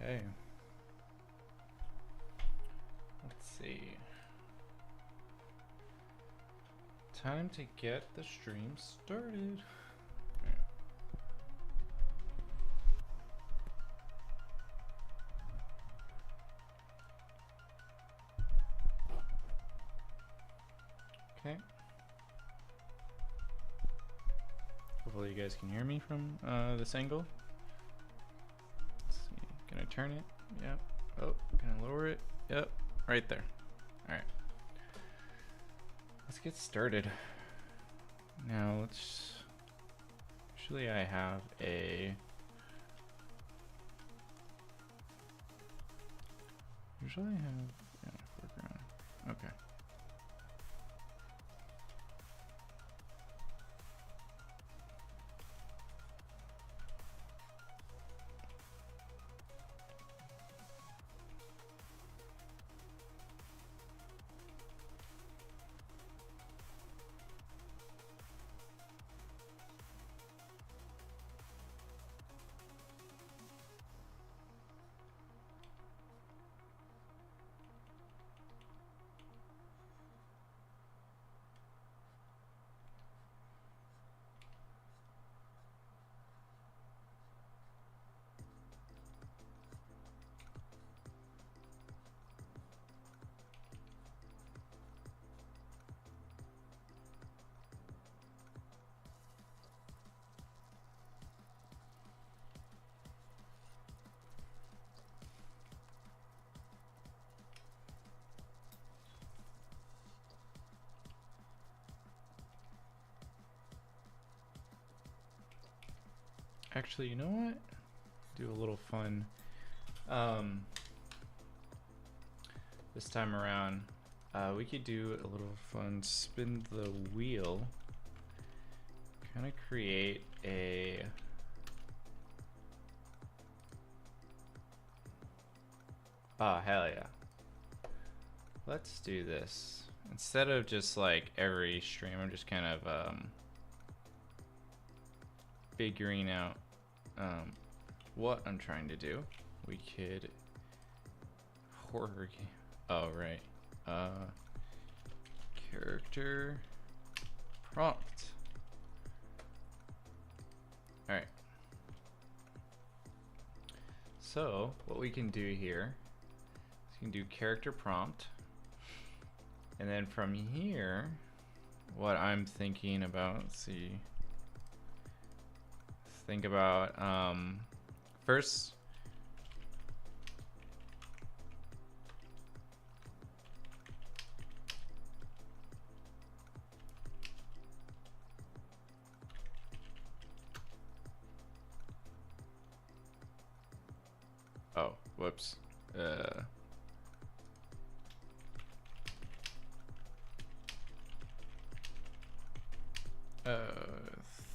Okay. Let's see. Time to get the stream started. Okay. Hopefully you guys can hear me from this angle. Let's see. Gonna turn it. Yep. Oh, gonna lower it. Yep. Right there. Alright. Let's get started. Now let's... Usually I have a... Usually I have... Yeah, foreground. Okay. Actually, you know what? Do a little fun. This time around, we could do a little fun spin the wheel. Kind of create a... Oh, hell yeah. Let's do this. Instead of just like every stream, I'm just kind of figuring out what I'm trying to do. We could horror game. Oh right. Character prompt. All right. So what we can do here is we can do character prompt, and then from here, what I'm thinking about. Let's see. Think about first. Oh, whoops.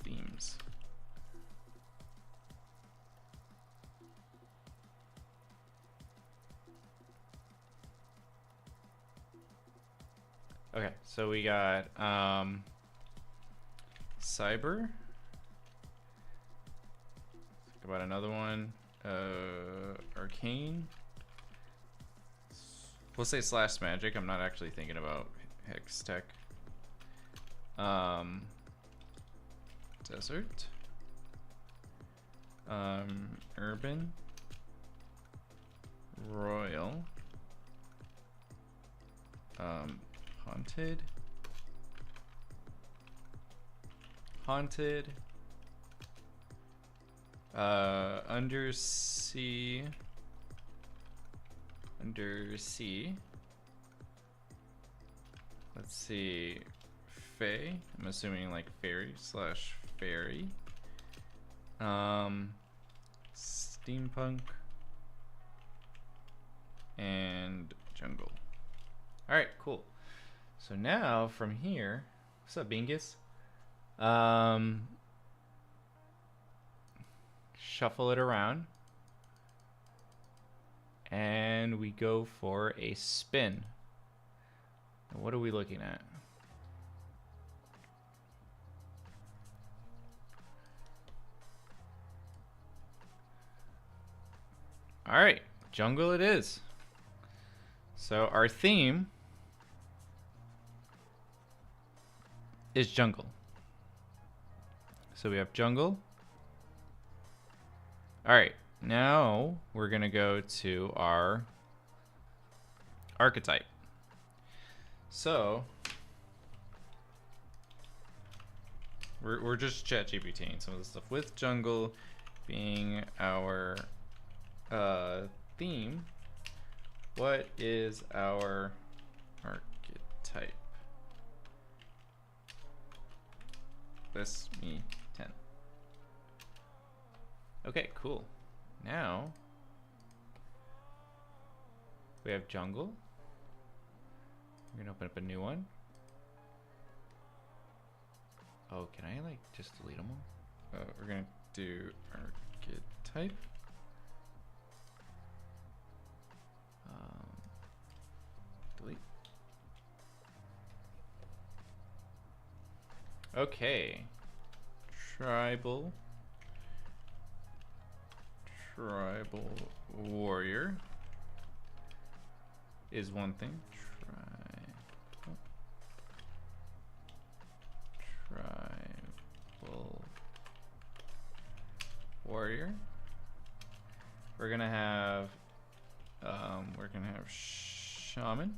Themes. Okay, so we got cyber. Think about another one. Arcane. We'll say slash magic. I'm not actually thinking about hex tech. Desert. Urban. Royal. Haunted. Haunted. Undersea. Undersea. Let's see. Fae. I'm assuming like fairy slash fairy. Steampunk. And jungle. Alright, cool. So now from here, what's up, Bingus? Shuffle it around. And we go for a spin. What are we looking at? All right, jungle it is. So our theme is jungle. So we have jungle. All right, now we're gonna go to our archetype. So we're just chat GPTing some of the stuff with jungle being our theme. What is our archetype? List me 10. Okay, cool. Now we have jungle. We're gonna open up a new one. Oh, can I like just delete them all? We're gonna do archetype. Delete. Okay. Tribal warrior is one thing. Tribal warrior. We're gonna have shaman.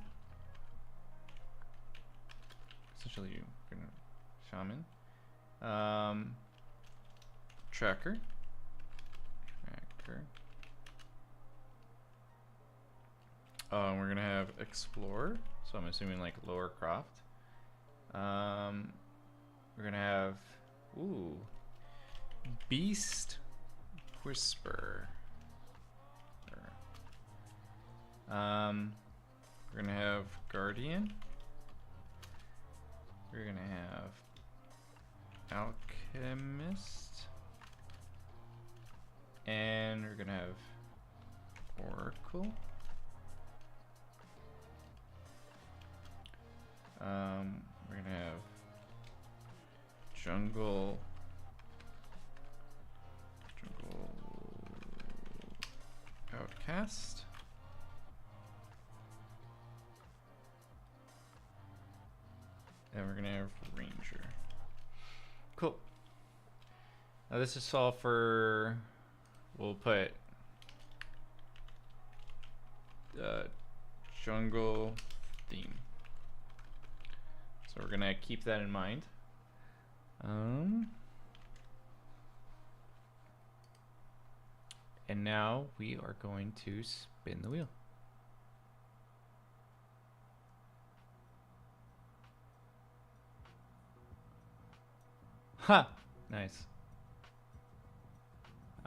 Essentially, you're gonna shaman. Tracker. We're gonna have explorer. So I'm assuming like lower croft. We're gonna have beast whisper. We're gonna have guardian. We're gonna have alchemist, and we're gonna have oracle. We're gonna have jungle outcast. And we're gonna have ranger. Cool. Now this is all for, we'll put jungle theme. So we're gonna keep that in mind. And now we are going to spin the wheel. Ha! Nice.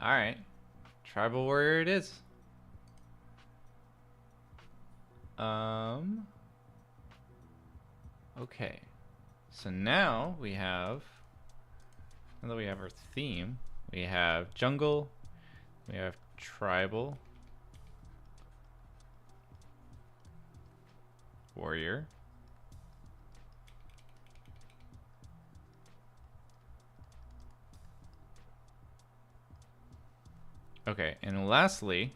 Alright. Tribal warrior it is. Okay. So now we have, now that we have our theme, we have jungle, we have tribal warrior. Okay, and lastly,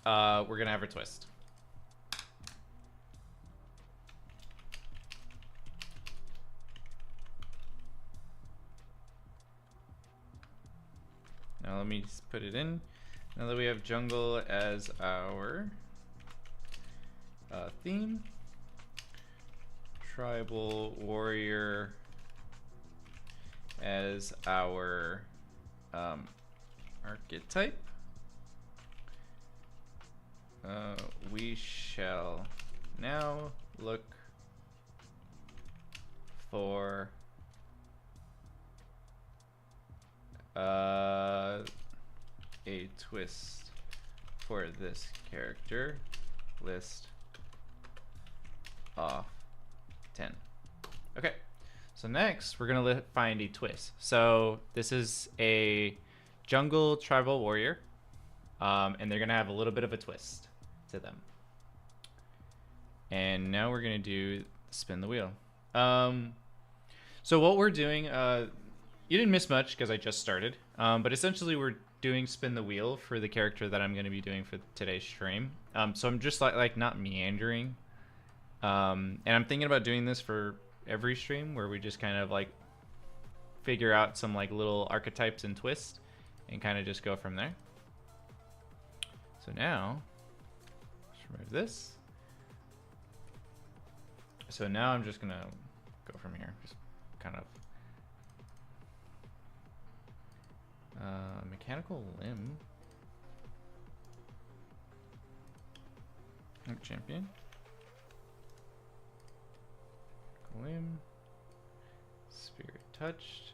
we're gonna have a twist. Now let me just put it in. Now that we have jungle as our theme, tribal warrior as our archetype, we shall now look for a twist for this character. List off 10. Okay, so next we're gonna find a twist. So this is a jungle tribal warrior, and they're gonna have a little bit of a twist to them. And now we're gonna do spin the wheel. So what we're doing, you didn't miss much because I just started, but essentially we're doing spin the wheel for the character that I'm going to be doing for today's stream. So I'm just like not meandering. And I'm thinking about doing this for every stream where we just kind of like figure out some like little archetypes and twists and kind of just go from there. So now, let's remove this. So now I'm just gonna go from here, just kind of mechanical limb. Champion. Limb. Spirit touched.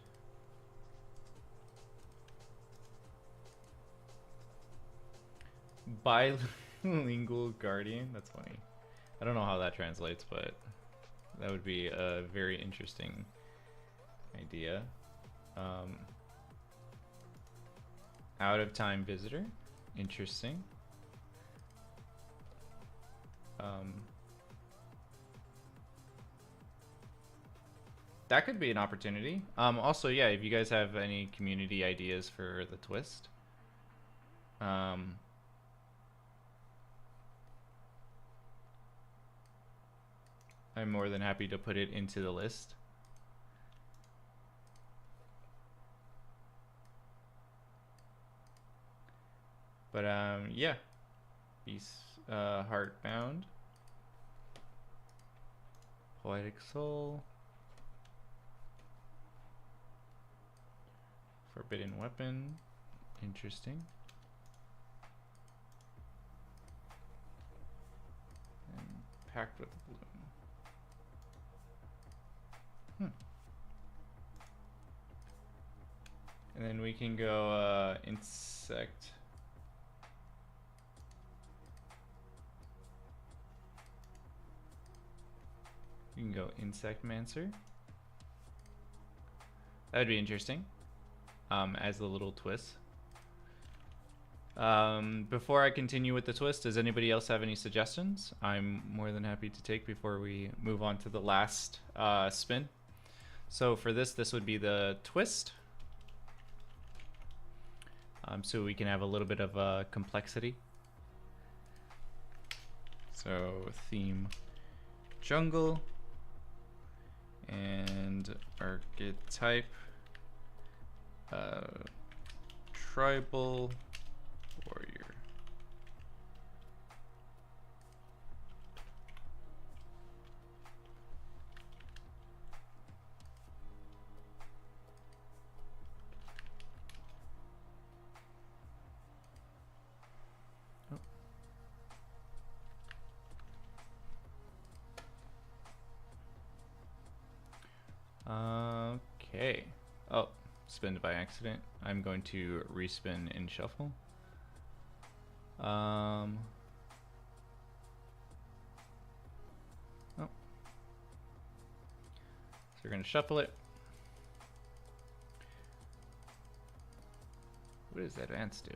Bilingual guardian. That's funny. I don't know how that translates, but that would be a very interesting idea. Out of time visitor. Interesting. That could be an opportunity. Also, yeah, if you guys have any community ideas for the twist. I'm more than happy to put it into the list. But yeah, Beast, Heartbound, Poetic Soul, Forbidden Weapon, interesting. And Packed with Bloom. And then we can go insect. We can go Insectmancer. That'd be interesting. As the little twist. Before I continue with the twist, does anybody else have any suggestions? I'm more than happy to take before we move on to the last spin. So for this would be the twist. So we can have a little bit of complexity. So theme jungle and archetype tribal warrior. Okay. Oh, spinned by accident. I'm going to respin and shuffle. Oh. So we're going to shuffle it. What does advance do?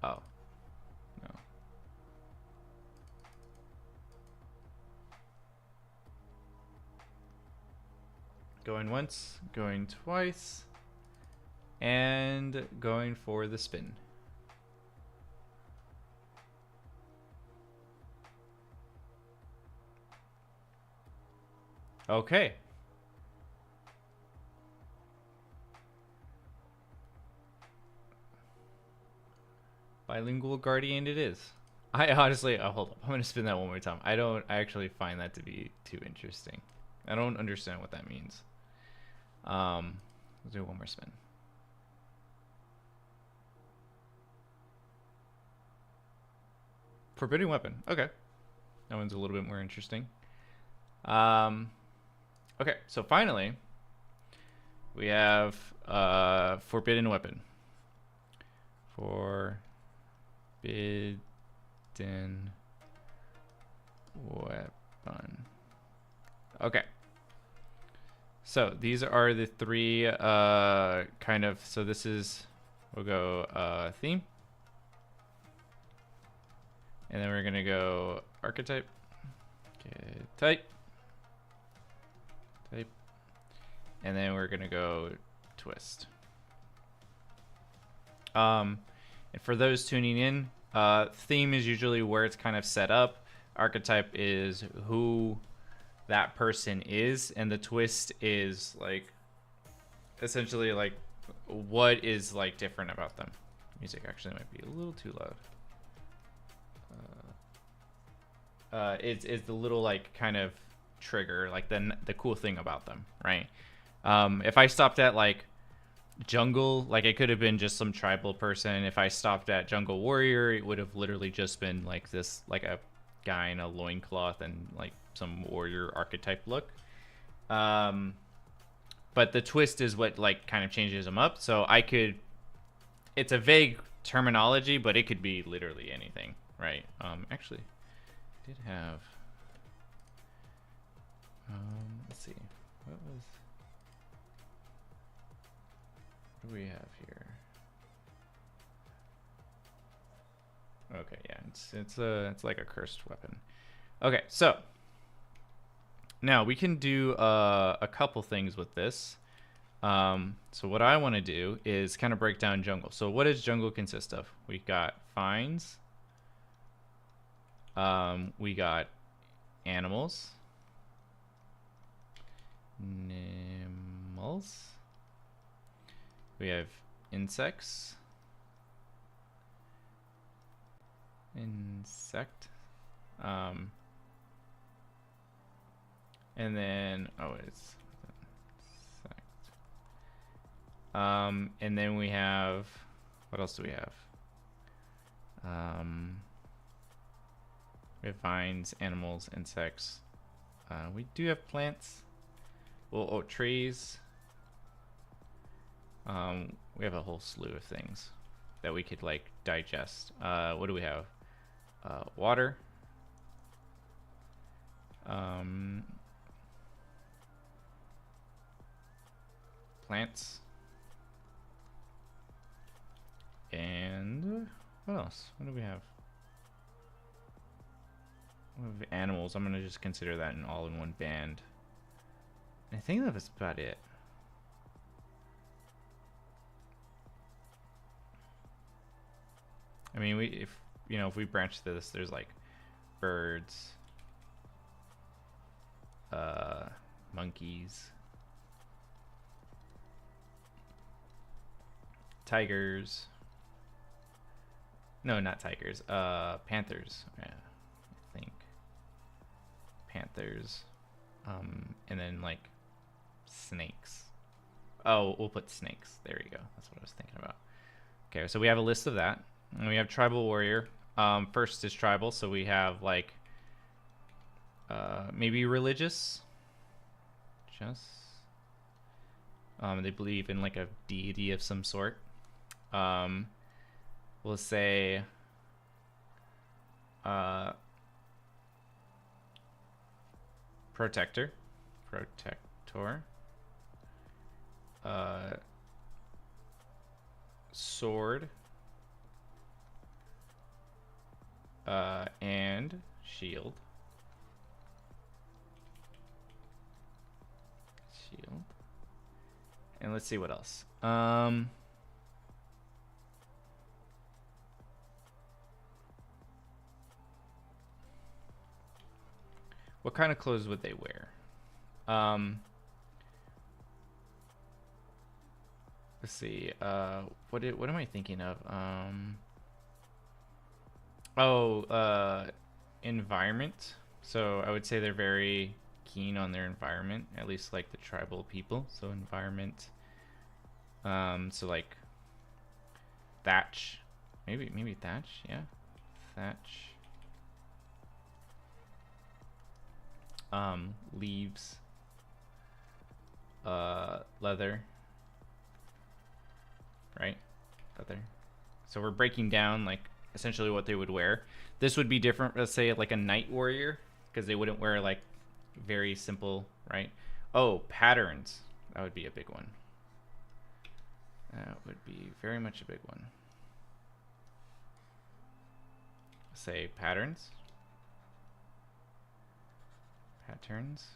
Oh. No. Going once, going twice, and going for the spin. Okay. Bilingual guardian it is. I honestly, hold up. I'm going to spin that one more time. I actually find that to be too interesting. I don't understand what that means. Let's do one more spin. Forbidden Weapon. Okay. That one's a little bit more interesting. Okay, so finally, we have Forbidden Weapon. Forbidden Weapon. Okay. So these are the three kind of, so this is, we'll go theme. And then we're going to go archetype. Okay, type. And then we're going to go twist. And for those tuning in, theme is usually where it's kind of set up. Archetype is who that person is, and the twist is like essentially like what is like different about them. Music actually might be a little too loud. It's the little like kind of trigger, like the cool thing about them, right? If I stopped at like jungle, like it could have been just some tribal person. If I stopped at jungle warrior, it would have literally just been like this, like a guy in a loincloth and like some warrior archetype look. But the twist is what like kind of changes them up. So I could, it's a vague terminology, but it could be literally anything, right? Actually, I did have, let's see, what do we have here? Okay, yeah, it's like a cursed weapon. Okay, so now we can do a couple things with this. So what I want to do is kind of break down jungle. So what does jungle consist of? We've got finds. We got animals. Animals. We have insects. Insect. And then, oh, it's insect. And then we have, what else do we have? We have vines, animals, insects. We do have plants. Well, oh, trees. We have a whole slew of things that we could like digest. What do we have? Water. Plants. And what else? What do we have? We have animals. I'm gonna just consider that an all-in-one band. I think that was about it. I mean, if we branch this, there's like birds, monkeys, tigers. No, not tigers. Panthers. Yeah, I think panthers. And then like snakes. Oh, we'll put snakes. There you go. That's what I was thinking about. Okay, so we have a list of that. And we have tribal warrior. First is tribal, so we have like maybe religious. Just they believe in like a deity of some sort. We'll say protector. Sword. And shield. And let's see what else. What kind of clothes would they wear? Let's see. What am I thinking of? Environment. So I would say they're very keen on their environment, at least like the tribal people. So environment. So like thatch. Maybe thatch, yeah. Thatch. Leaves. Leather. Right? Leather. So we're breaking down like essentially what they would wear. This would be different, let's say like a night warrior, because they wouldn't wear like very simple, right? Oh, patterns. That would be a big one. That would be very much a big one. Say patterns. Patterns.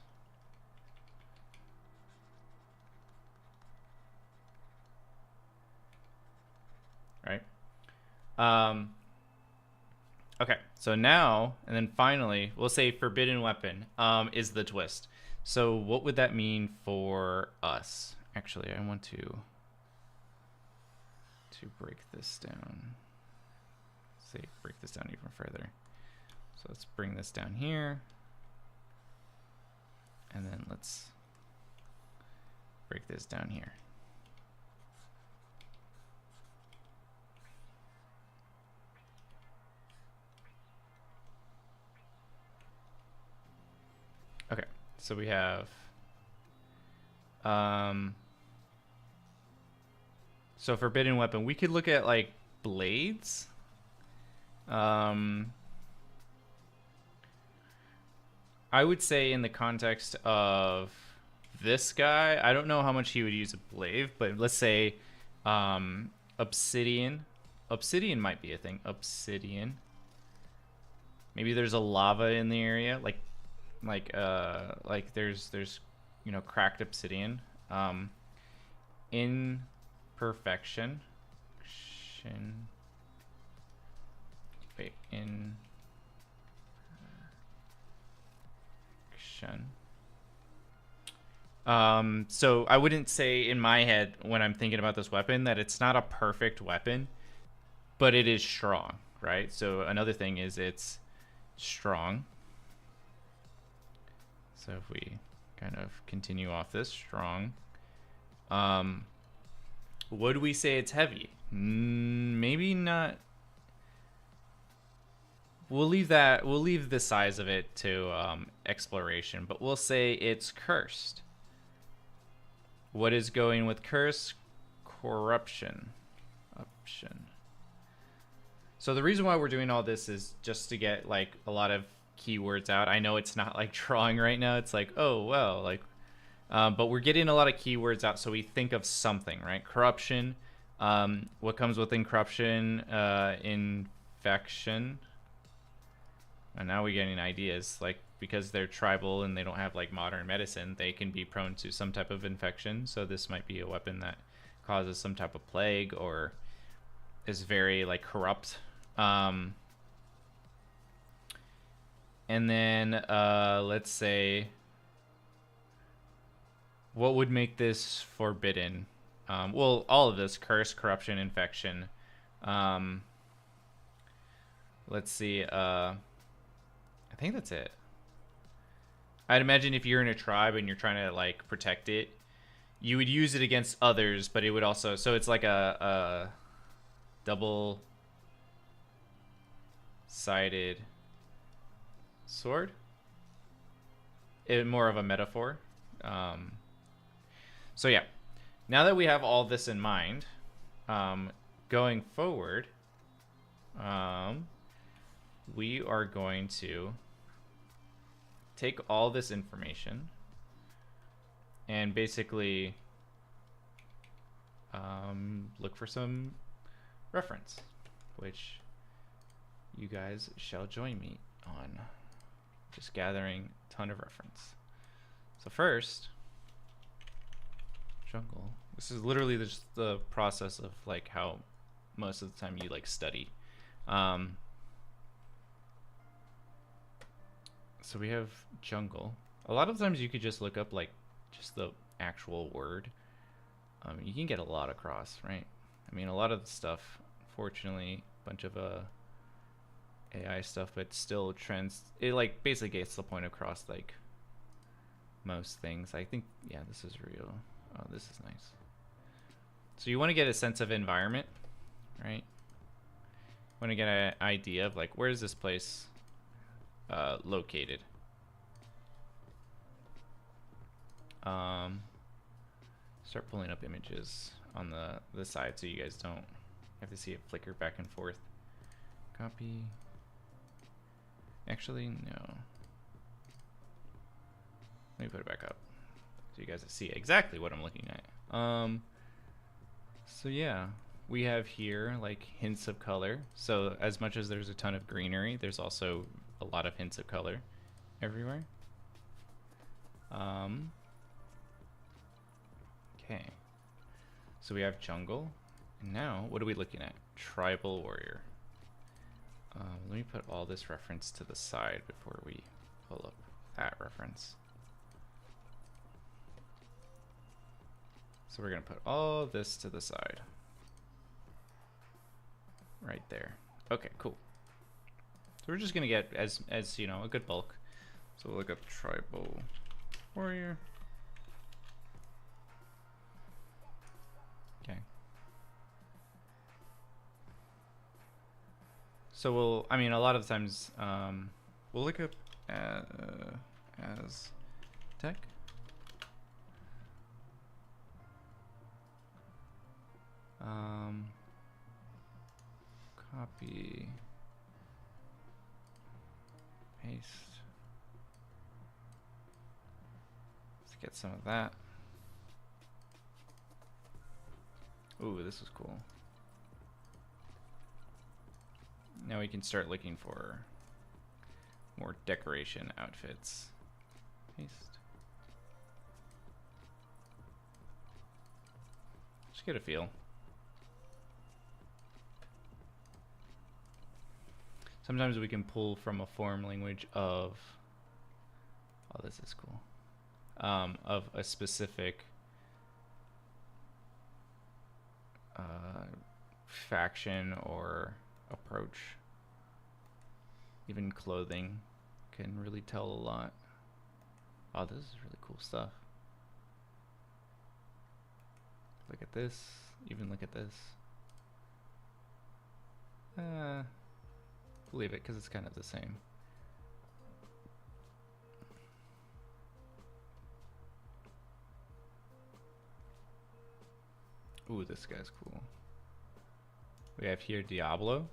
right? Okay, so now, and then finally, we'll say forbidden weapon is the twist. So what would that mean for us? Actually, I want to break this down. Say break this down even further. So let's bring this down here. And then let's break this down here. Okay, so we have so forbidden weapon. We could look at like blades. I would say in the context of this guy, I don't know how much he would use a blade, but let's say obsidian. Obsidian might be a thing. Obsidian. Maybe there's a lava in the area, like there's you know, cracked obsidian. Imperfection. Wait, in so I wouldn't say in my head when I'm thinking about this weapon that it's not a perfect weapon, but it is strong, right? So another thing is it's strong. So if we kind of continue off this, strong. Would we say it's heavy? Maybe not. We'll leave that. We'll leave the size of it to exploration, but we'll say it's cursed. What is going with curse? Corruption. So the reason why we're doing all this is just to get like a lot of keywords out. I know it's not like drawing right now. It's like, oh well, like, but we're getting a lot of keywords out, so we think of something, right? Corruption. What comes within corruption? Infection. And now we're getting ideas, like, because they're tribal and they don't have like modern medicine, they can be prone to some type of infection. So this might be a weapon that causes some type of plague or is very like corrupt. And then let's say, what would make this forbidden? Well, all of this: curse, corruption, infection. Let's see. I think that's it. I'd imagine if you're in a tribe and you're trying to like protect it, you would use it against others, but it would also, so it's like a double-sided sword. More of a metaphor. So yeah, now that we have all this in mind, going forward, we are going to take all this information and basically look for some reference, which you guys shall join me on. Just gathering a ton of reference. So first, jungle. This is literally just the process of like how most of the time you like study. So we have jungle. A lot of times you could just look up like just the actual word. You can get a lot across, right? I mean, a lot of the stuff, fortunately, a bunch of AI stuff, but still it like basically gets the point across like most things. I think, yeah, this is real. Oh, this is nice. So you want to get a sense of environment, right? Want to get an idea of like, where is this place located? Start pulling up images on the side so you guys don't have to see it flicker back and forth. Copy. Actually, no. Let me put it back up so you guys see exactly what I'm looking at. So yeah, we have here like hints of color. So as much as there's a ton of greenery, there's also a lot of hints of color everywhere. Okay. So we have jungle Now, what are we looking at? Tribal warrior. Let me put all this reference to the side before we pull up that reference. So we're gonna put all this to the side. Right there. Okay, cool. So we're just gonna get as you know, a good bulk. So we'll look up tribal warrior. Okay. So we'll, I mean, a lot of times, we'll look up as tech. Copy, paste. Let's get some of that. Ooh, this is cool. Now we can start looking for more decoration outfits. Paste. Just get a feel. Sometimes we can pull from a form language of, oh, this is cool, of a specific faction or approach. Even clothing can really tell a lot. Oh, this is really cool stuff. Look at this, even look at this. Leave it because it's kind of the same. Ooh, this guy's cool. We have here Diablo.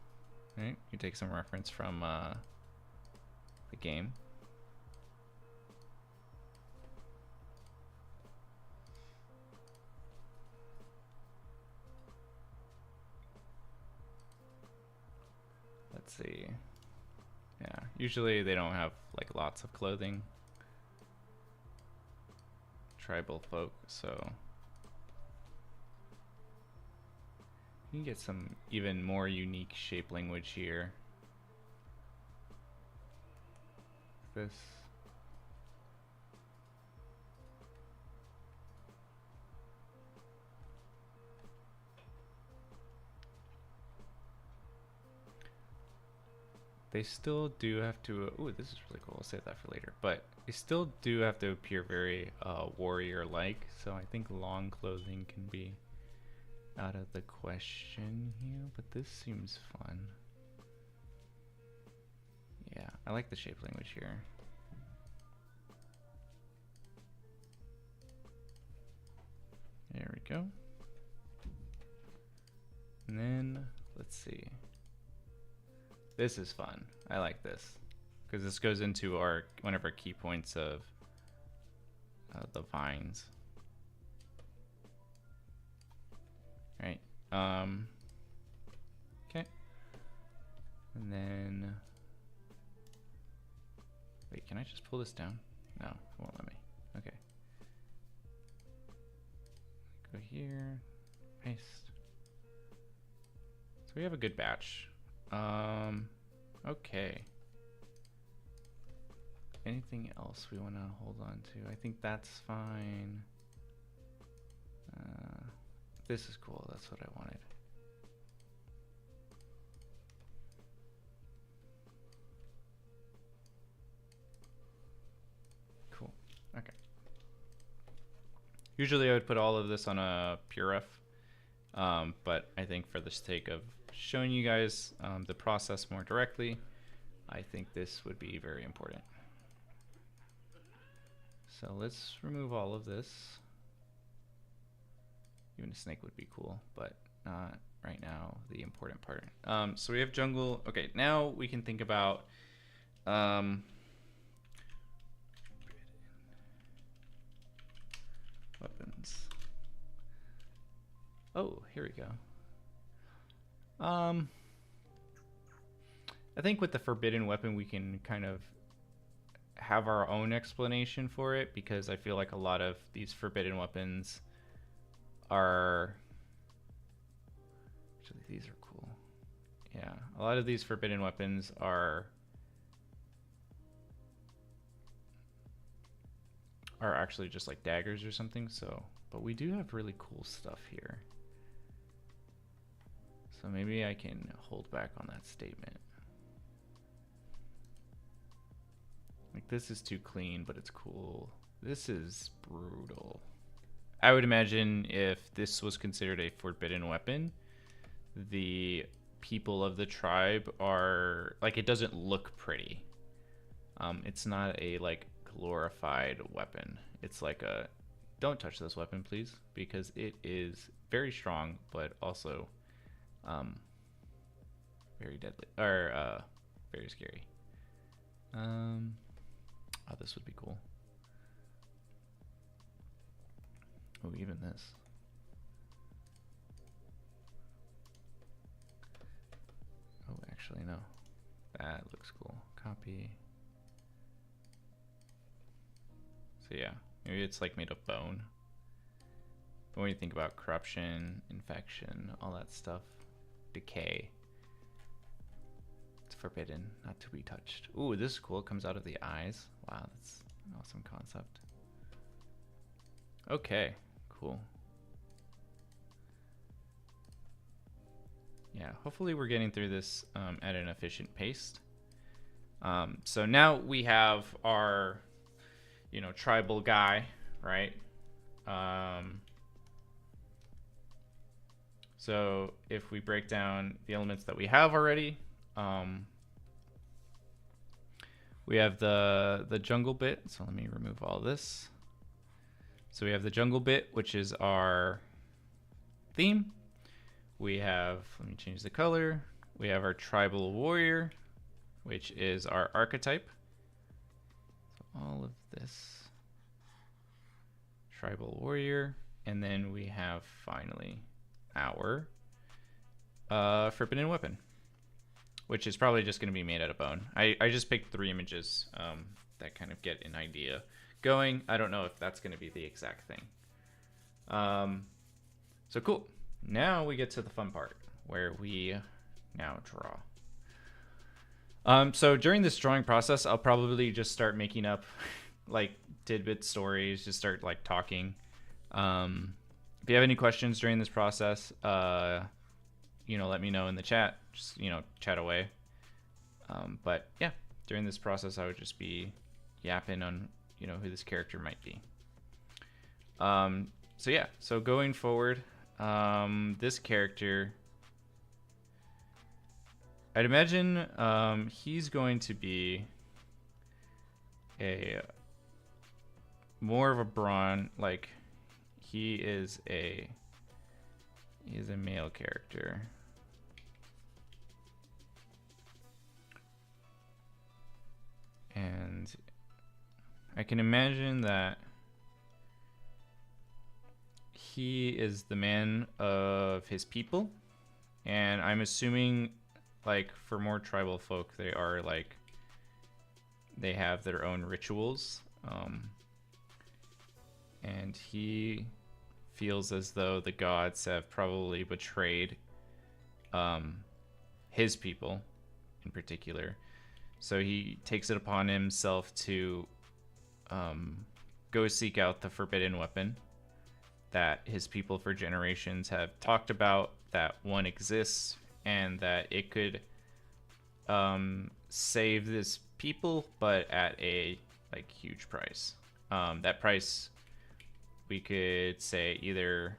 Right? You take some reference from the game. Let's see. Yeah, usually they don't have like lots of clothing. Tribal folk, so you can get some even more unique shape language here. This. They still do have to, ooh, this is really cool, I'll save that for later, but they still do have to appear very warrior-like, so I think long clothing can be out of the question here, but this seems fun. Yeah, I like the shape language here. There we go. And then, let's see. This is fun. I like this because this goes into our one of our key points of the vines. Right. Okay. And then, wait, can I just pull this down? No, it won't let me. Okay. Go here, paste. So we have a good batch. Okay. Anything else we want to hold on to? I think that's fine. This is cool. That's what I wanted. Cool. Okay. Usually I would put all of this on a puref, but I think for the sake of showing you guys the process more directly, I think this would be very important. So let's remove all of this. Even a snake would be cool, but not right now the important part. So we have jungle. Okay, now we can think about weapons. Oh, here we go. I think with the forbidden weapon we can kind of have our own explanation for it, because I feel like a lot of these forbidden weapons are A lot of these forbidden weapons are actually just like daggers or something. So, but we do have really cool stuff here. So maybe I can hold back on that statement. Like, this is too clean, but it's cool. This is brutal. I would imagine if this was considered a forbidden weapon, the people of the tribe are like, it doesn't look pretty. It's not a like glorified weapon. It's like a, don't touch this weapon, please, because it is very strong, but also very deadly, or very scary. Oh, this would be cool. Oh, even this. Oh, actually, no. That looks cool. Copy. So yeah, maybe it's like made of bone. But when you think about corruption, infection, all that stuff, decay, it's forbidden, not to be touched. Ooh, this is cool. It comes out of the eyes. Wow, that's an awesome concept. Okay, cool. Yeah, hopefully we're getting through this at an efficient pace. So now we have our, you know, tribal guy, right? So if we break down the elements that we have already, we have the jungle bit. So let me remove all this. So we have the jungle bit, which is our theme. We have, let me change the color. We have our tribal warrior, which is our archetype. So all of this, tribal warrior. And then we have finally our forbidden weapon, which is probably just going to be made out of bone. I just picked 3 images that kind of get an idea going. I don't know if that's going to be the exact thing. So cool. Now we get to the fun part where we now draw. So during this drawing process, I'll probably just start making up like tidbit stories, just start like talking. If you have any questions during this process, you know, let me know in the chat. Just, you know, chat away. But yeah, during this process, I would just be yapping on, you know, who this character might be. So yeah, so going forward, this character, I'd imagine he's going to be a more of a brawn, like he is a male character. And I can imagine that he is the man of his people, and I'm assuming like for more tribal folk, they are like, they have their own rituals, and he feels as though the gods have probably betrayed his people in particular. So he takes it upon himself to go seek out the forbidden weapon that his people for generations have talked about, that one exists, and that it could save this people, but at a like huge price. That price, we could say, either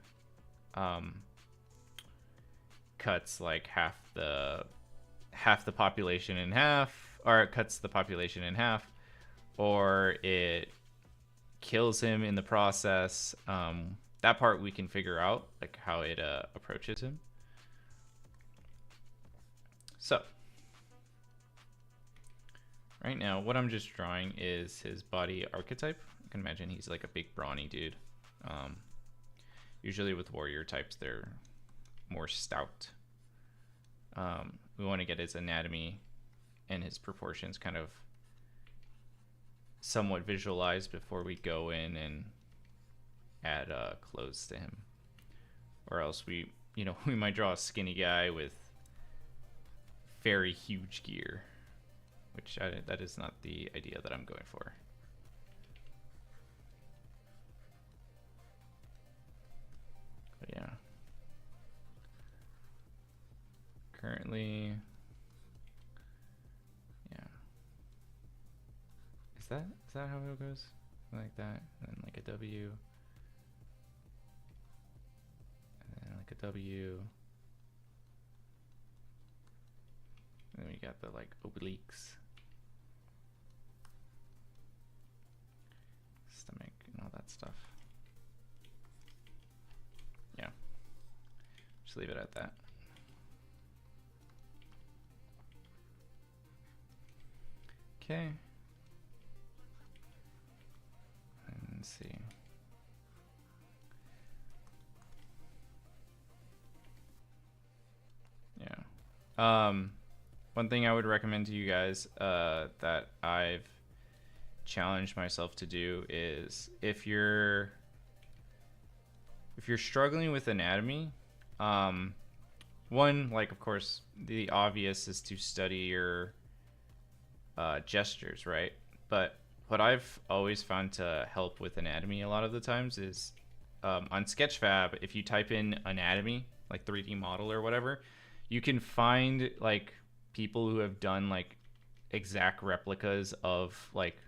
cuts like half the population in half, or it cuts the population in half, or it kills him in the process. That part we can figure out, like how it approaches him. So right now, what I'm just drawing is his body archetype. I can imagine he's like a big brawny dude. Usually with warrior types, they're more stout. We want to get his anatomy and his proportions kind of somewhat visualized before we go in and add clothes to him. Or else we might draw a skinny guy with very huge gear, which that is not the idea that I'm going for. But yeah. Currently, yeah. Is that how it goes? Like that, and then like a W, and then like a W, and then we got the like obliques, stomach, and all that stuff. Yeah, just leave it at that. Okay. Let's see. Yeah. One thing I would recommend to you guys that I've challenged myself to do is if you're struggling with anatomy, one, like, of course, the obvious is to study your gestures, right? But what I've always found to help with anatomy a lot of the times is on Sketchfab, if you type in anatomy, like 3D model or whatever, you can find like people who have done like exact replicas of like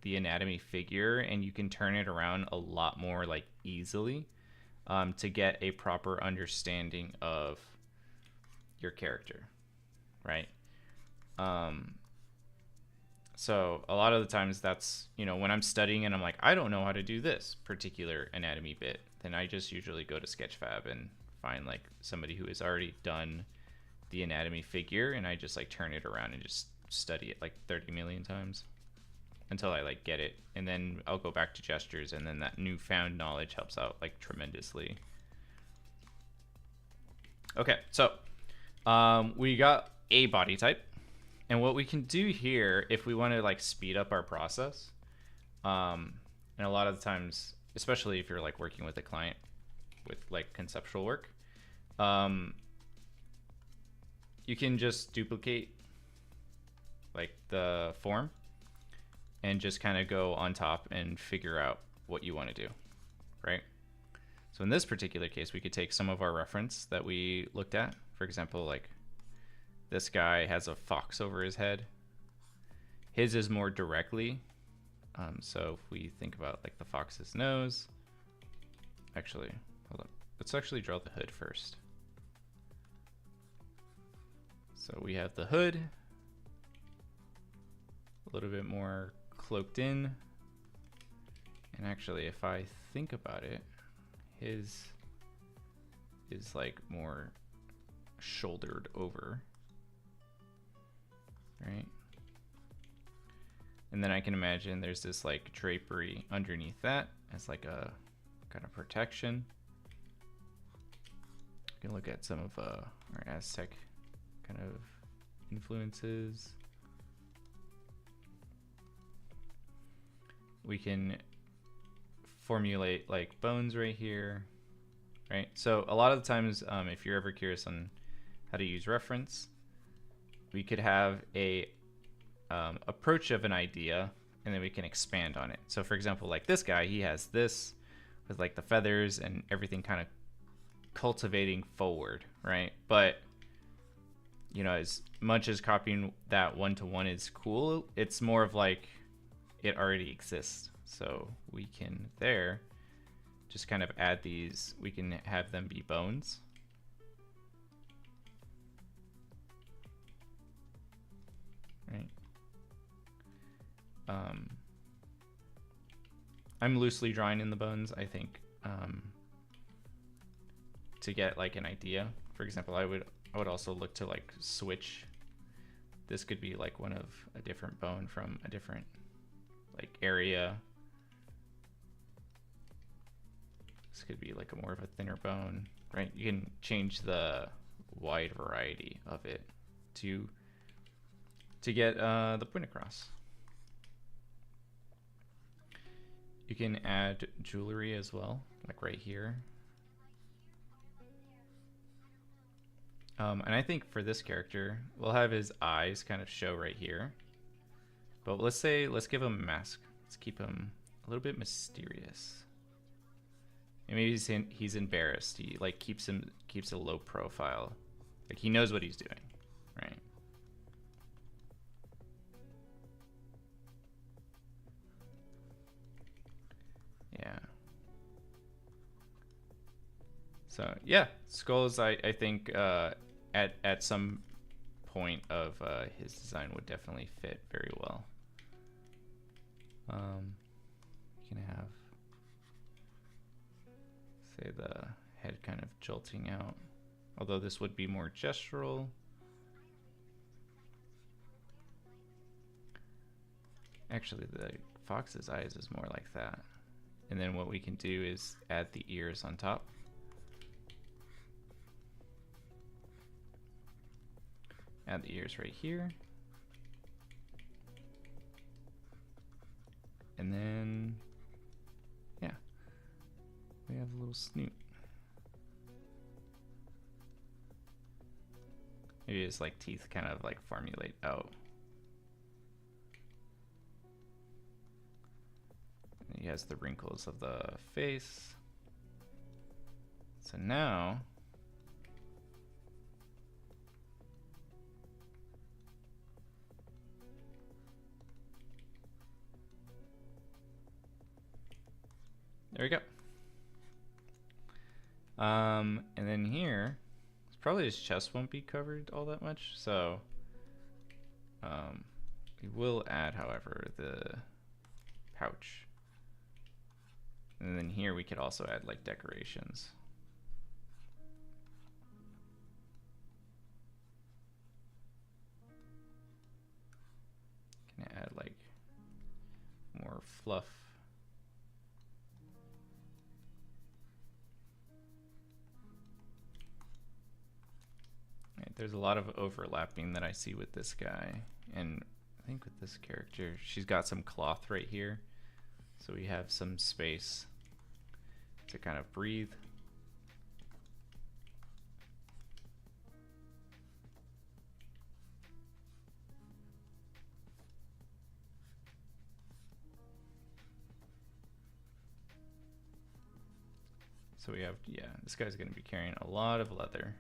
the anatomy figure, and you can turn it around a lot more like easily to get a proper understanding of your character, right? So a lot of the times that's, you know, when I'm studying and I'm like, I don't know how to do this particular anatomy bit, then I just usually go to Sketchfab and find like somebody who has already done the anatomy figure, and I just like turn it around and just study it like 30 million times until I like get it. And then I'll go back to gestures, and then that newfound knowledge helps out like tremendously. Okay, so we got a body type. And what we can do here, if we want to like speed up our process, and a lot of the times, especially if you're like working with a client with like conceptual work, you can just duplicate like the form and just kind of go on top and figure out what you want to do, right? So in this particular case, we could take some of our reference that we looked at. For example, like this guy has a fox over his head. His is more directly. So if we think about like the fox's nose, actually, hold on. Let's actually draw the hood first. So we have the hood, a little bit more cloaked in. And actually, if I think about it, his is like more shouldered over, right? And then I can imagine there's this like drapery underneath that as like a kind of protection. You can look at some of our Aztec kind of influences. We can formulate like bones right here, right? So a lot of the times, if you're ever curious on how to use reference, we could have a approach of an idea, and then we can expand on it. So for example, like this guy, he has this with like the feathers and everything kind of cultivating forward, right? But you know, as much as copying that one-to-one is cool, it's more of like it already exists. So we can there just kind of add these, we can have them be bones. Right. I'm loosely drawing in the bones, I think, to get like an idea. For example, I would also look to like switch. This could be like one of a different bone from a different like area. This could be like a more of a thinner bone, right? You can change the wide variety of it to get the point across. You can add jewelry as well, like right here. And I think for this character, we'll have his eyes kind of show right here. But let's give him a mask. Let's keep him a little bit mysterious. And maybe he's embarrassed. He like keeps a low profile. Like he knows what he's doing, right? Yeah. So yeah, skulls. I think at some point of his design would definitely fit very well. You can have, say, the head kind of jolting out, although this would be more gestural. Actually, the fox's eyes is more like that. And then what we can do is add the ears on top. Add the ears right here. And then, yeah, we have a little snoot. Maybe his like teeth kind of like formulate out. And he has the wrinkles of the face. So now, there we go. And then here, probably his chest won't be covered all that much, so we will add, however, the pouch. And then here we could also add like decorations. Can I add like more fluff? Right, there's a lot of overlapping that I see with this guy, and I think with this character, she's got some cloth right here, so we have some space to kind of breathe. So we have, yeah, this guy's going to be carrying a lot of leather.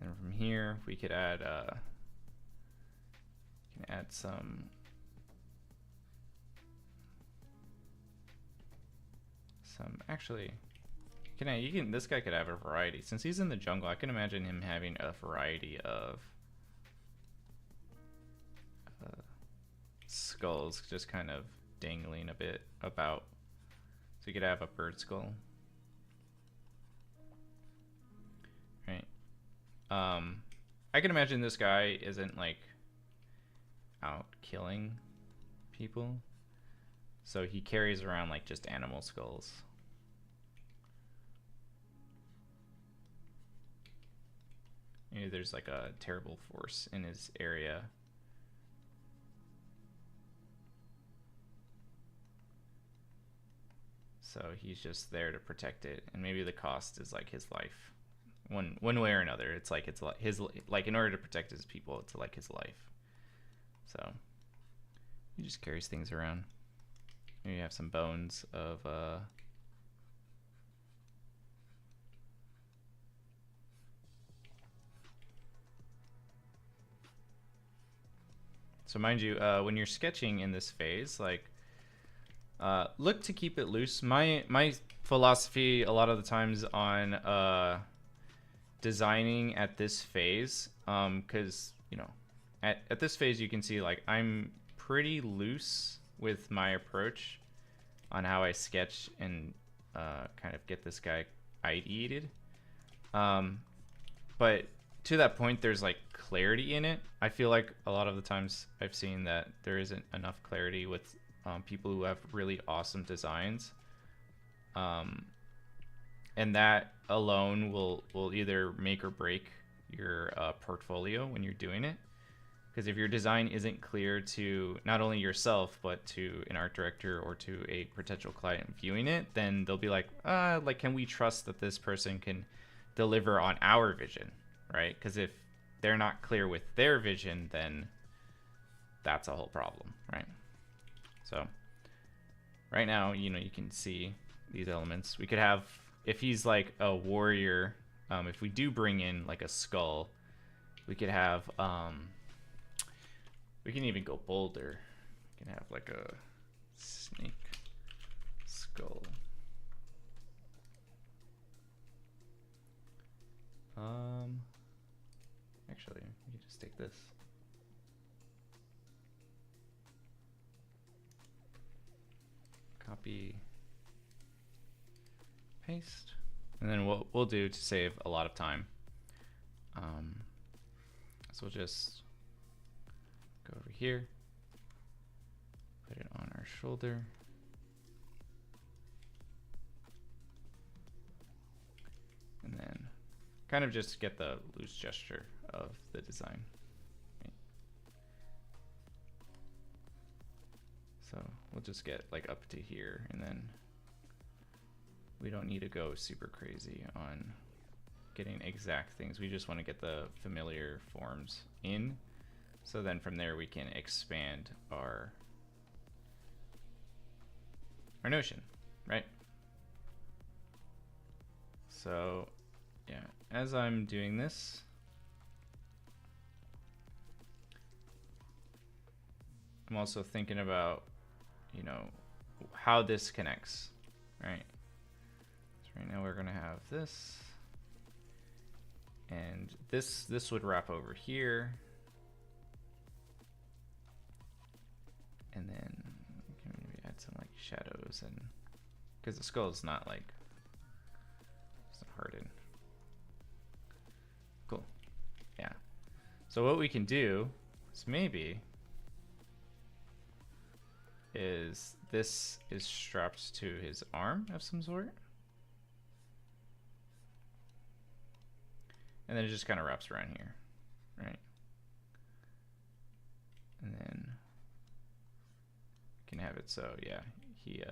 And from here, we could add, some actually, this guy could have a variety. Since he's in the jungle, I can imagine him having a variety of skulls just kind of dangling a bit about. So you could have a bird skull. Right. I can imagine this guy isn't like out killing people, so he carries around like just animal skulls. Maybe there's like a terrible force in his area. So he's just there to protect it, and maybe the cost is like his life. One way or another, it's like his like in order to protect his people, it's like his life. So he just carries things around. Maybe you have some bones of so mind you, when you're sketching in this phase, like look to keep it loose. My philosophy a lot of the times on designing at this phase, because you know, at this phase you can see like I'm pretty loose with my approach on how I sketch and kind of get this guy ideated. But to that point, there's like clarity in it. I feel like a lot of the times I've seen that there isn't enough clarity with people who have really awesome designs, and that alone will either make or break your portfolio when you're doing it. Because if your design isn't clear to not only yourself, but to an art director or to a potential client viewing it, then they'll be like, can we trust that this person can deliver on our vision, right? Because if they're not clear with their vision, then that's a whole problem, right? So right now, you can see these elements. We could have, if he's like a warrior, if we do bring in like a skull, we could have, we can even go bolder. We can have like a snake skull. Actually, we can just take this. Copy, paste, and then what we'll do to save a lot of time. So we'll just go over here, put it on our shoulder, and then kind of just get the loose gesture of the design. Right. So we'll just get like up to here, and then we don't need to go super crazy on getting exact things. We just want to get the familiar forms in. So then from there we can expand our notion, right? So yeah, as I'm doing this, I'm also thinking about, how this connects, right? So right now we're gonna have this, and this would wrap over here. And then we can maybe add some like shadows, and because the skull is not like, it's not hardened. Cool. Yeah. So what we can do is maybe this is strapped to his arm of some sort. And then it just kind of wraps around here, right? And then can have it so yeah, he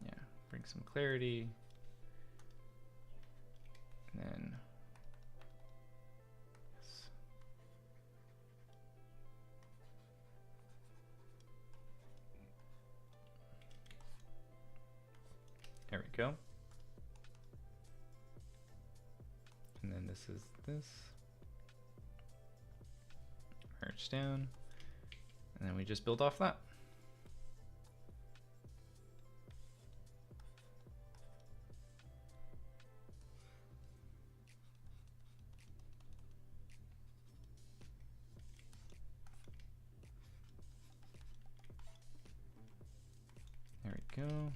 yeah, bring some clarity, and then yes. There we go. And then this is this. Merge down. And then we just build off that. There we go.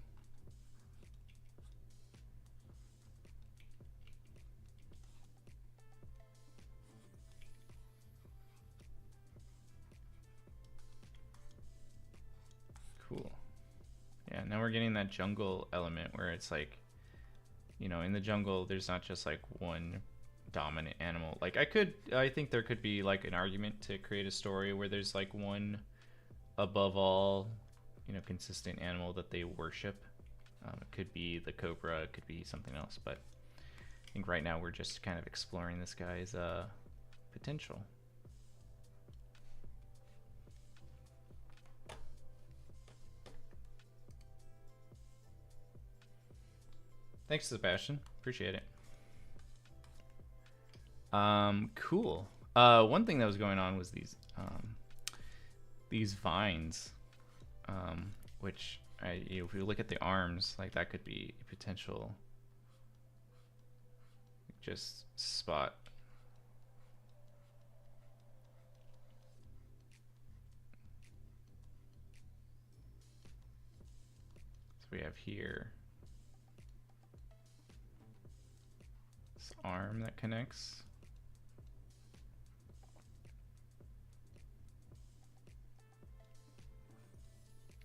Cool. Yeah, now we're getting that jungle element where it's like, in the jungle, there's not just like one dominant animal. Like I think there could be like an argument to create a story where there's like one above all, consistent animal that they worship. It could be the cobra, it could be something else, but I think right now we're just kind of exploring this guy's potential. Thanks, Sebastian. Appreciate it. Cool. One thing that was going on was these vines, which if we look at the arms, like that could be a potential just spot. So we have here this arm that connects.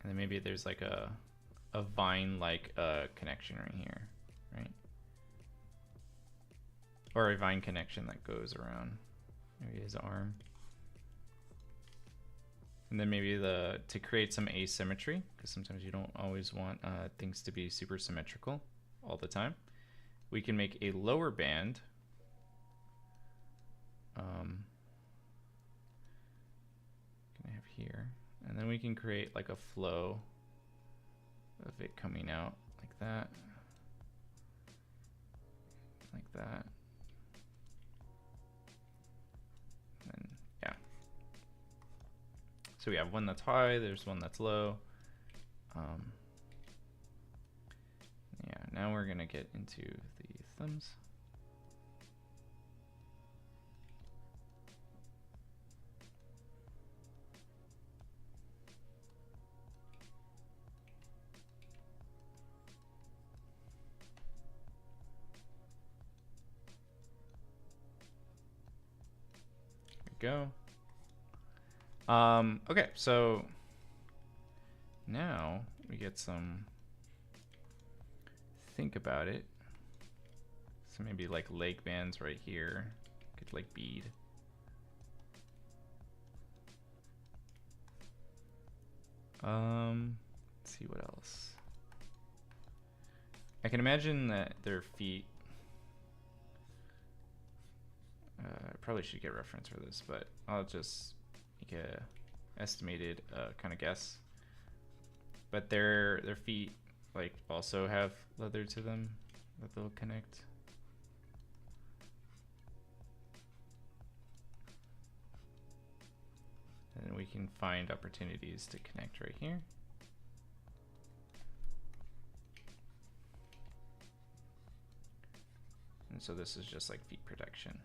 And then maybe there's like a a vine-like connection right here, right? Or a vine connection that goes around maybe his arm. And then maybe to create some asymmetry, because sometimes you don't always want things to be super symmetrical all the time. We can make a lower band. Can I have here? And then we can create like a flow of it coming out like that. Like that. And yeah. So we have one that's high, there's one that's low. Yeah, now we're gonna get into the thumbs. Go. Okay, so now we get some think about it. So maybe like leg bands right here. Could like bead. Let's see what else. I can imagine that their feet. I probably should get reference for this, but I'll just make a estimated kind of guess. But their feet like also have leather to them that they'll connect. And we can find opportunities to connect right here. And so this is just like feet protection.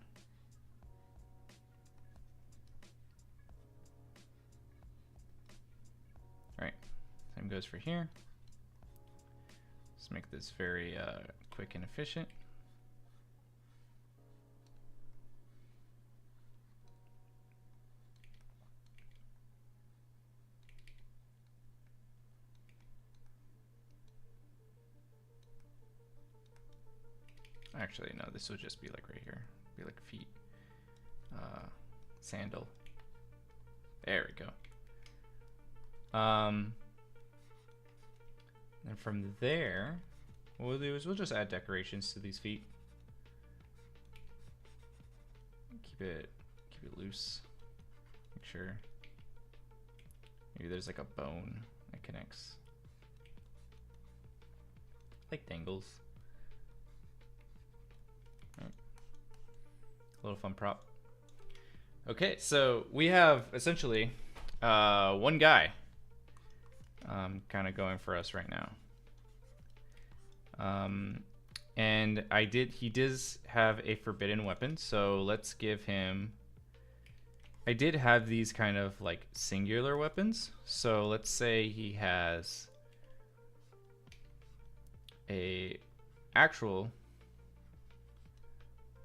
All right, same goes for here. Let's make this very quick and efficient. Actually, no, this will just be like right here. Be like feet. Sandal. There we go. And from there, what we'll do is we'll just add decorations to these feet. Keep it loose. Make sure. Maybe there's like a bone that connects. Like dangles. Right. A little fun prop. Okay, so we have essentially one guy kind of going for us right now. And he does have a forbidden weapon, so let's give him. I did have these kind of like singular weapons, so let's say he has a actual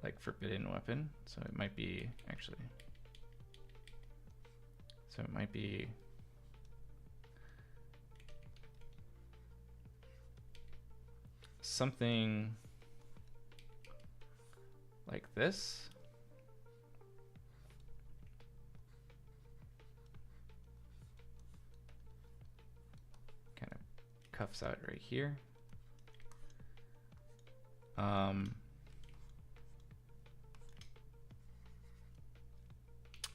like forbidden weapon, so it might be actually. So it might be something like this. Kind of cuffs out right here.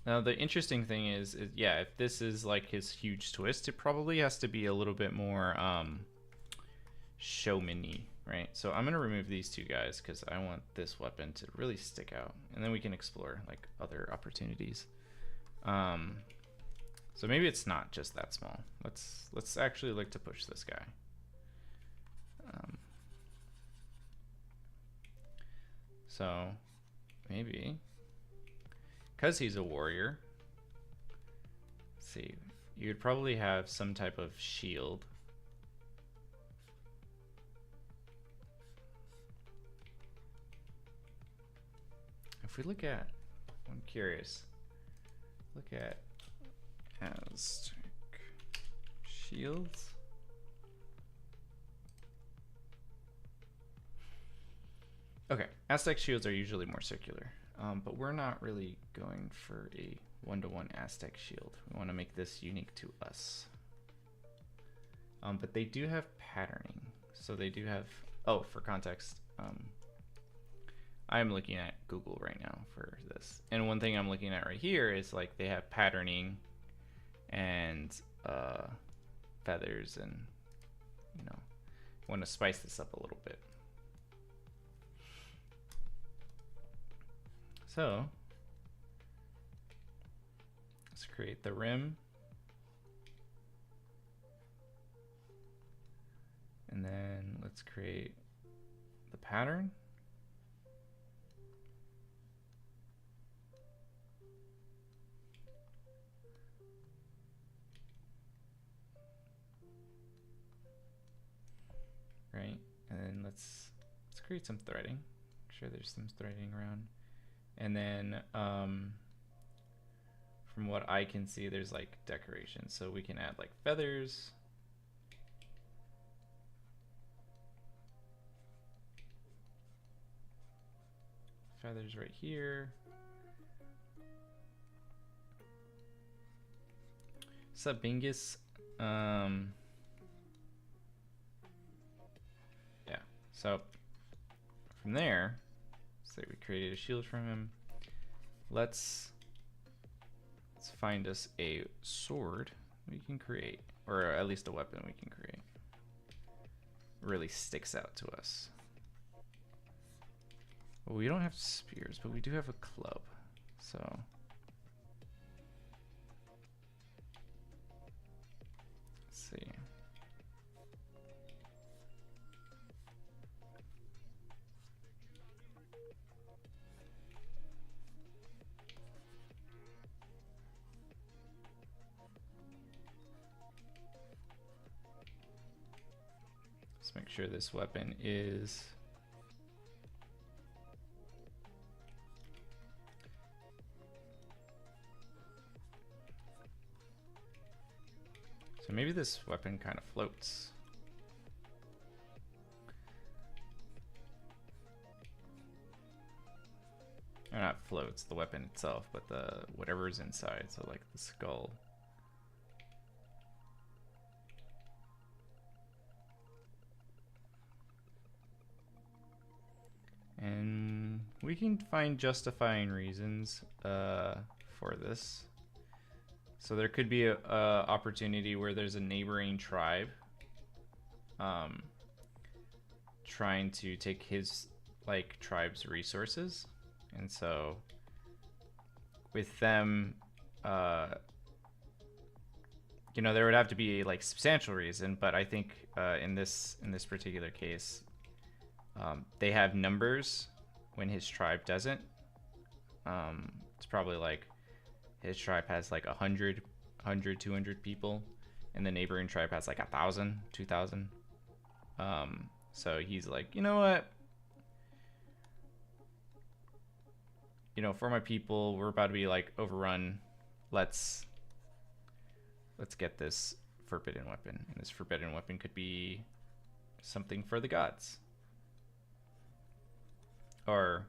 Now the interesting thing is, yeah, if this is like his huge twist, it probably has to be a little bit more showman-y, right? So I'm gonna remove these two guys because I want this weapon to really stick out, and then we can explore like other opportunities. So maybe it's not just that small. Let's actually like to push this guy. So maybe. Because he's a warrior, let's see, you would probably have some type of shield. If we look at, I'm curious, look at Aztec shields. Okay, Aztec shields are usually more circular, but we're not really going for a one-to-one Aztec shield. We want to make this unique to us. But they do have patterning. So they do have, oh, for context, I'm looking at Google right now for this. And one thing I'm looking at right here is like they have patterning and feathers, and you know, want to spice this up a little bit. So let's create the rim. And then let's create the pattern. Right, and then let's create some threading. Make sure there's some threading around. And then from what I can see, there's like decoration. So we can add like feathers. Feathers right here. Sup, Bingus? Yeah, so from there, say we created a shield from him. Let's find us a sword we can create, or at least a weapon we can create. Really sticks out to us. Well, we don't have spears, but we do have a club, so let's see. Let's make sure this weapon is so maybe this weapon kind of floats. Or not floats, the weapon itself, but the whatever's inside, so like the skull. And we can find justifying reasons for this. So there could be a opportunity where there's a neighboring tribe trying to take his like tribe's resources, and so with them, you know, there would have to be a like substantial reason. But I think in this particular case, they have numbers when his tribe doesn't. It's probably like his tribe has like 100, 200 people, and the neighboring tribe has like 1,000, 2,000. So he's like, you know what? You know, for my people, we're about to be like overrun. Let's get this forbidden weapon, and this forbidden weapon could be something for the gods, or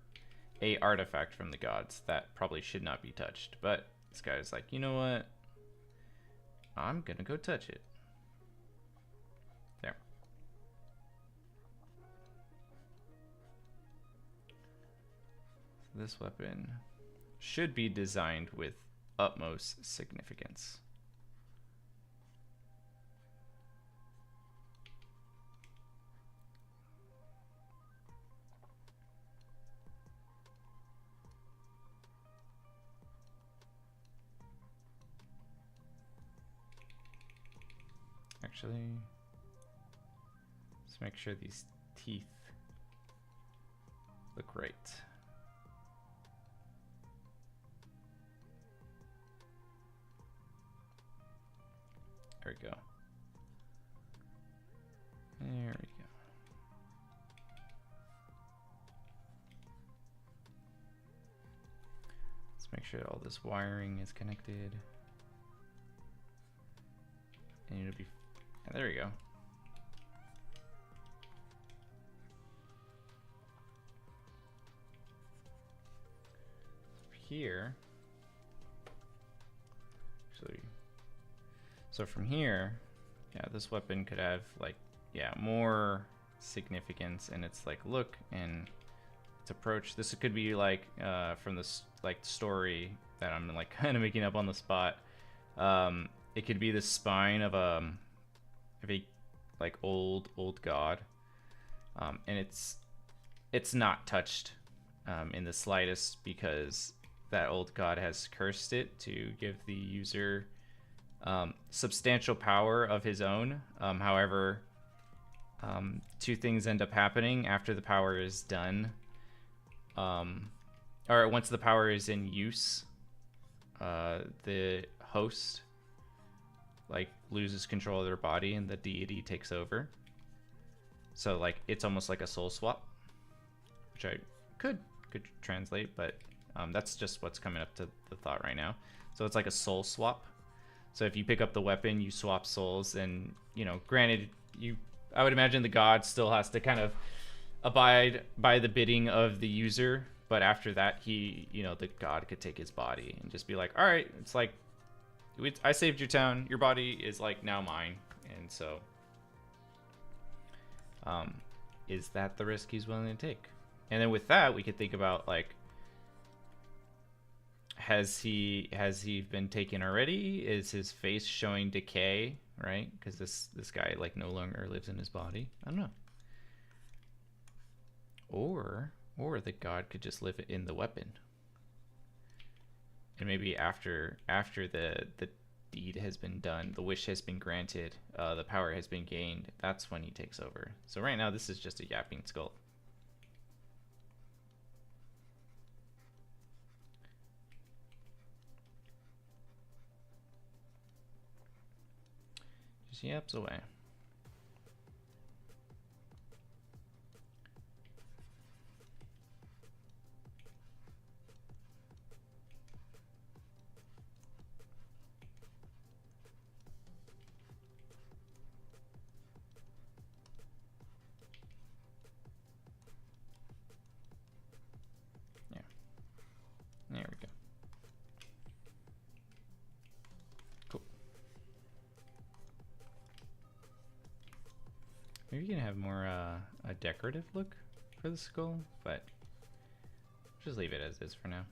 a artifact from the gods that probably should not be touched. But this guy's like, you know what? I'm gonna go touch it. There. So this weapon should be designed with utmost significance. Actually, let's make sure these teeth look right. There we go. There we go. Let's make sure all this wiring is connected. And it'll be, there we go. here, actually, so from here, yeah, this weapon could have like, yeah, more significance in its like look and its approach. This could be like from this like story that I'm like kind of making up on the spot. It could be the spine of a like old god, and it's not touched in the slightest because that old god has cursed it to give the user substantial power of his own. However, two things end up happening after the power is done, or once the power is in use. The host like loses control of their body and the deity takes over. So like it's almost like a soul swap, which I could translate, but that's just what's coming up to the thought right now. So it's like a soul swap. So if you pick up the weapon, you swap souls, and you know, granted, I would imagine the god still has to kind of abide by the bidding of the user, but after that, the god could take his body and just be like, all right, it's like, I saved your town, your body is like now mine. And so is that the risk he's willing to take? And then with that, we could think about like, has he been taken already? Is his face showing decay, right? Because this guy like no longer lives in his body. I don't know. Or the god could just live in the weapon, and maybe after the deed has been done, the wish has been granted, the power has been gained, that's when he takes over. So right now this is just a yapping skull. Just yaps away. There we go. Cool. Maybe you can have more a decorative look for the skull, but just leave it as is for now.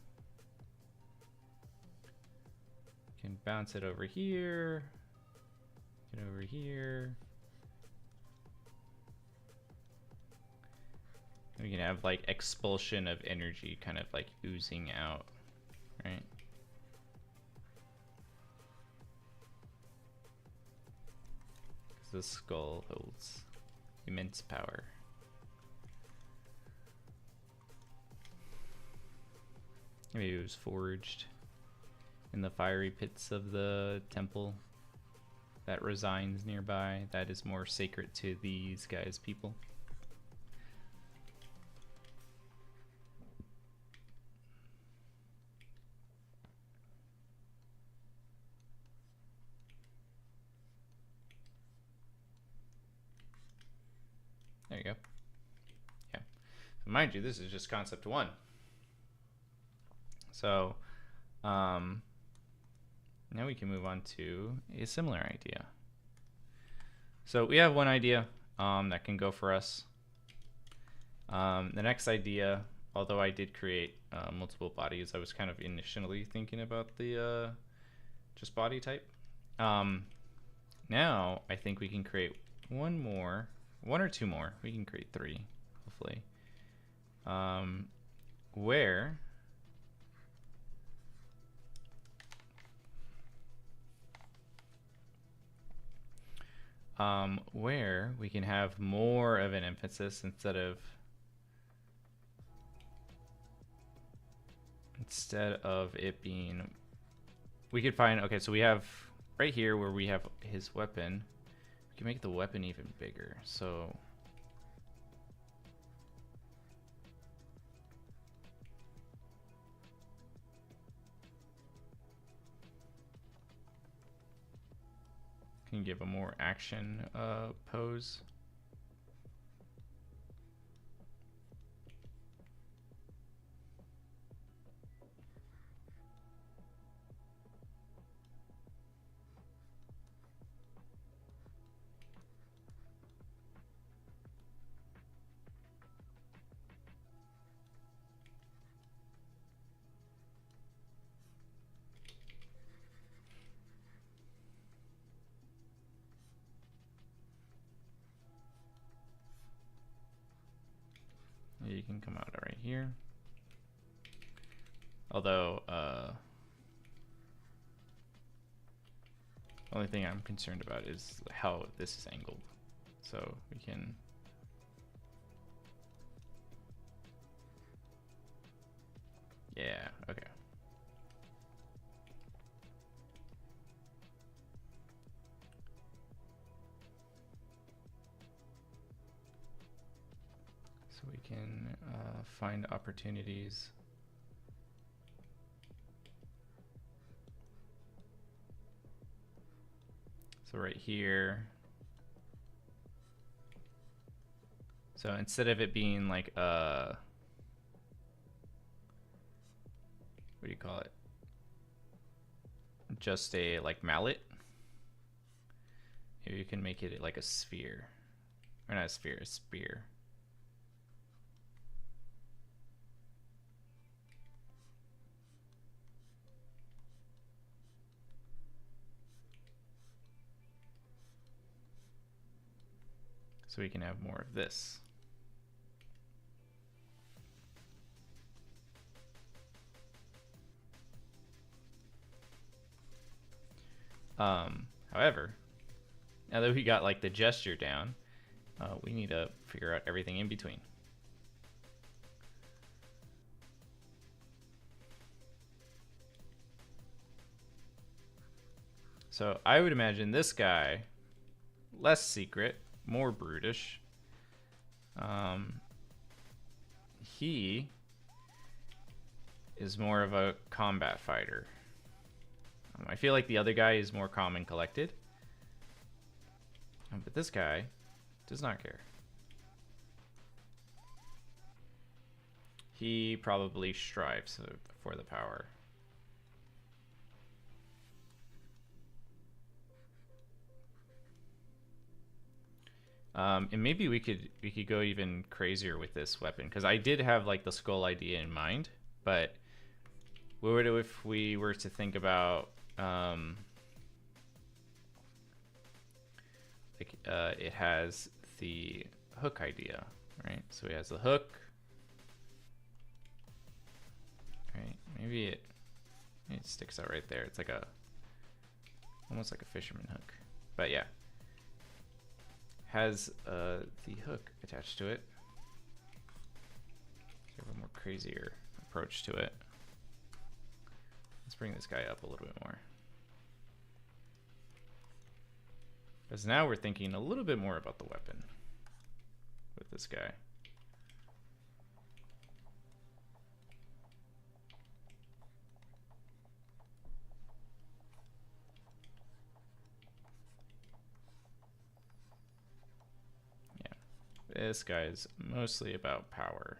You can bounce it over here, get over here. We can have like expulsion of energy kind of like oozing out, right? Because the skull holds immense power. Maybe it was forged in the fiery pits of the temple that resigns nearby, that is more sacred to these guys' people. There you go. Yeah. So mind you, this is just concept 1. So now we can move on to a similar idea. So we have one idea that can go for us. The next idea, although I did create multiple bodies, I was kind of initially thinking about the just body type. Now I think we can create one or two more. We can create 3, hopefully. Where we can have more of an emphasis instead of it being, we could find, okay, so we have right here where we have his weapon. We can make the weapon even bigger. So can give a more action pose. can come out right here. Although, only thing I'm concerned about is how this is angled. So we can. Yeah, okay. So we can find opportunities. So right here. So instead of it being like what do you call it? Just a like mallet. Maybe you can make it like a sphere. Or not a sphere, a spear. So we can have more of this. However, now that we got like the gesture down, we need to figure out everything in between. So I would imagine this guy, less secret, more brutish. He is more of a combat fighter. I feel like the other guy is more calm and collected. But this guy does not care. He probably strives for the power. And maybe we could go even crazier with this weapon, because I did have like the skull idea in mind, but what would if we were to think about it has the hook idea, right? So it has the hook, right? Maybe it sticks out right there. It's like almost like a fisherman hook, but yeah, has the hook attached to it. So we have a more crazier approach to it. Let's bring this guy up a little bit more. Because now we're thinking a little bit more about the weapon with this guy. Yeah, this guy is mostly about power.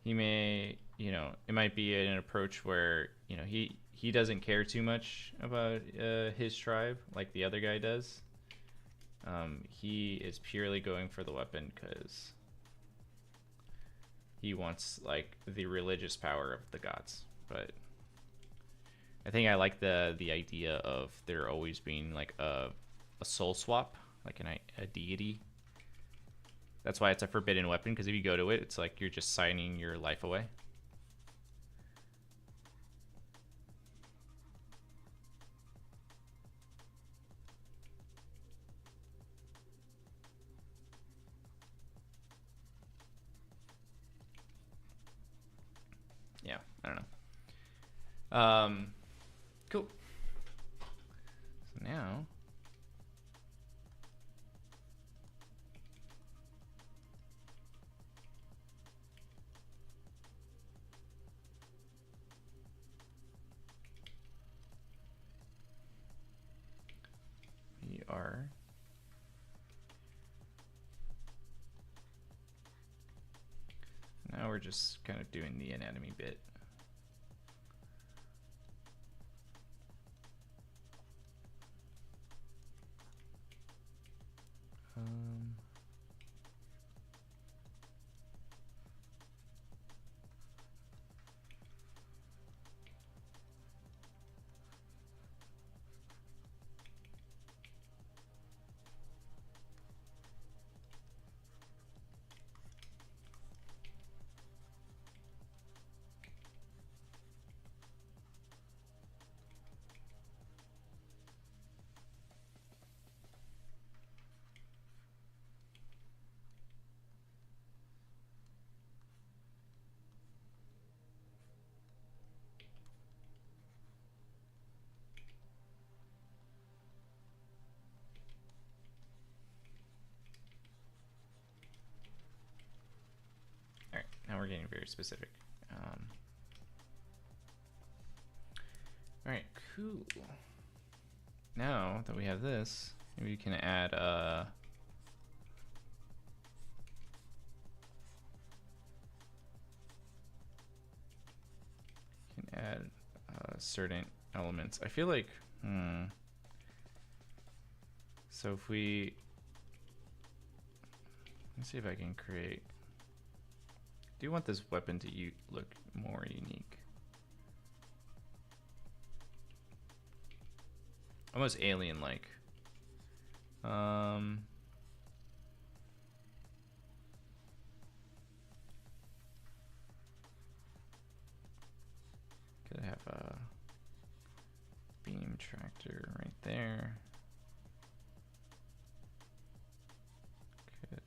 He may, you know, it might be an approach where, you know, he doesn't care too much about his tribe like the other guy does. He is purely going for the weapon because he wants like the religious power of the gods. But I think I like the idea of there always being like a soul swap, like a deity. That's why it's a forbidden weapon, because if you go to it, it's like you're just signing your life away. Yeah, I don't know. Cool. So now we are now we're just kind of doing the anatomy bit. we're getting very specific. All right, cool. Now that we have this, maybe we can add certain elements. I feel like, so if we, let's see if I can create. Do you want this weapon to look more unique? Almost alien-like. Could have a beam tractor right there. Could.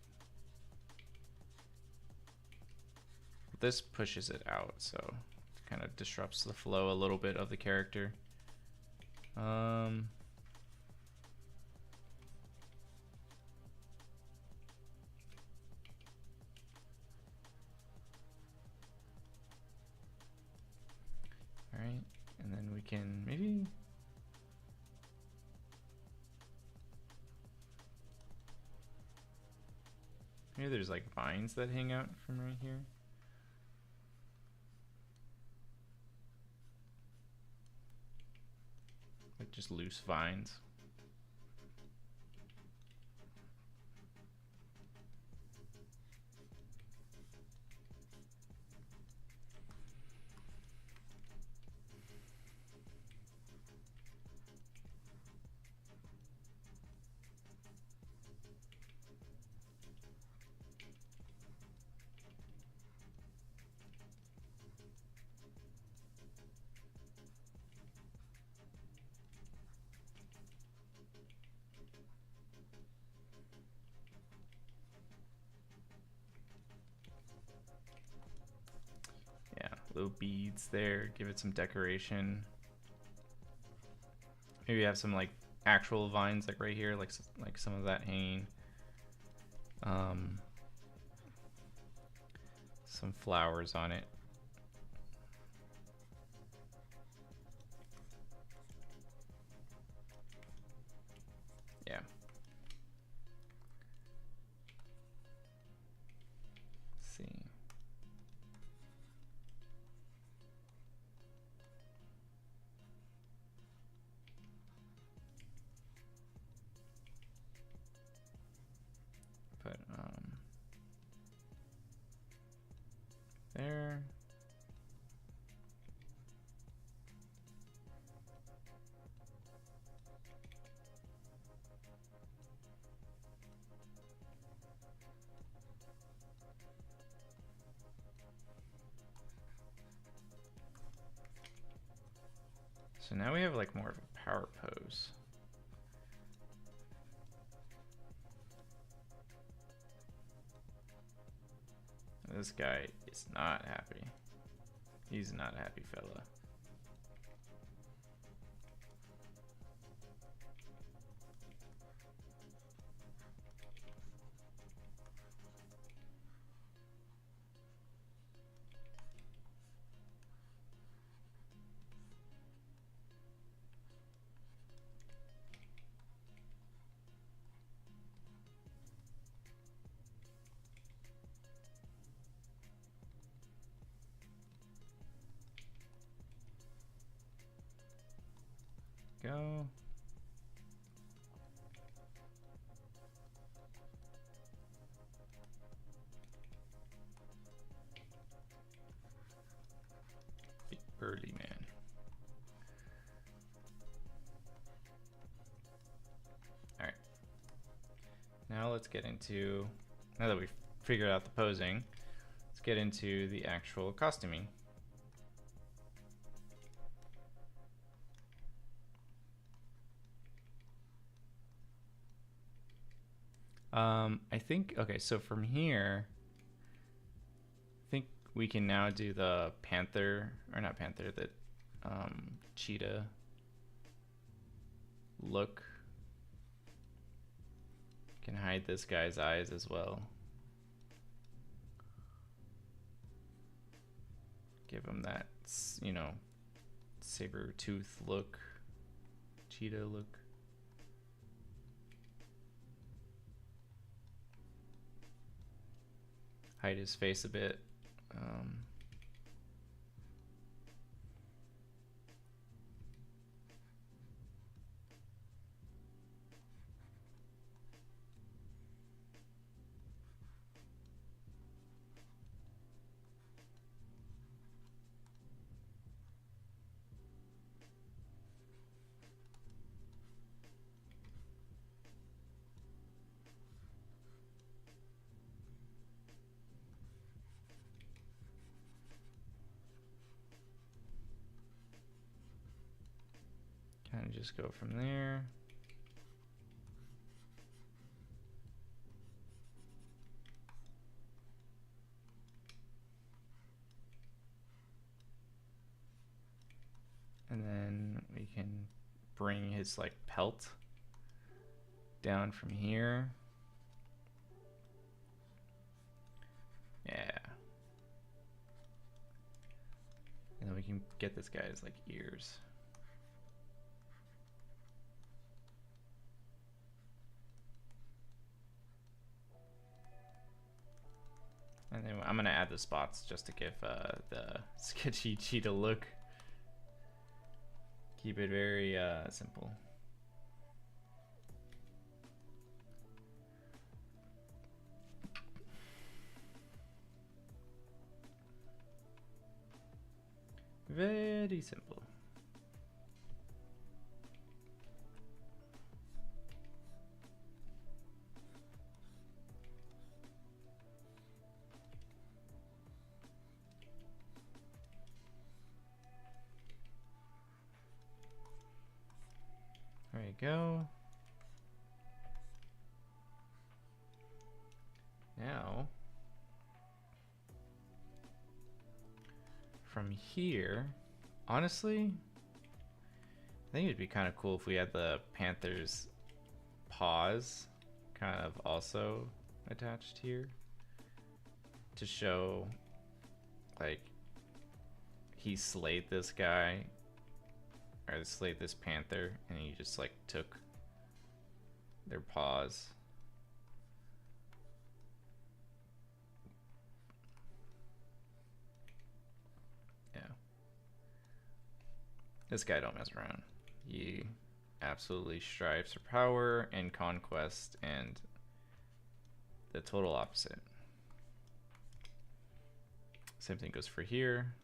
This pushes it out, so it kind of disrupts the flow a little bit of the character. Alright, and then we can maybe there's like vines that hang out from right here. Like just loose vines. Little beads there, give it some decoration. Maybe have some like actual vines like right here, like some of that hanging. Some flowers on it. Yeah. Let's see. But there. So now we have like more of a power pose. This guy is not happy. He's not a happy fella. Go. Big burly man. All right. Now let's get into, now that we've figured out the posing, let's get into the actual costuming. I think, okay, so from here, I think we can now do the panther, or not panther, the cheetah look. Can hide this guy's eyes as well. Give him that, you know, saber tooth look, cheetah look. Hide his face a bit. Kind of just go from there. And then we can bring his like pelt down from here. Yeah. And then we can get this guy's like ears. And then I'm gonna add the spots just to give the sketchy cheetah look. Keep it very simple. Very simple. There you go. Now, from here, honestly, I think it'd be kind of cool if we had the panther's paws kind of also attached here to show like he slayed this guy or slayed this panther and he just like took their paws. Yeah. This guy don't mess around. He absolutely strives for power and conquest, and the total opposite. Same thing goes for here.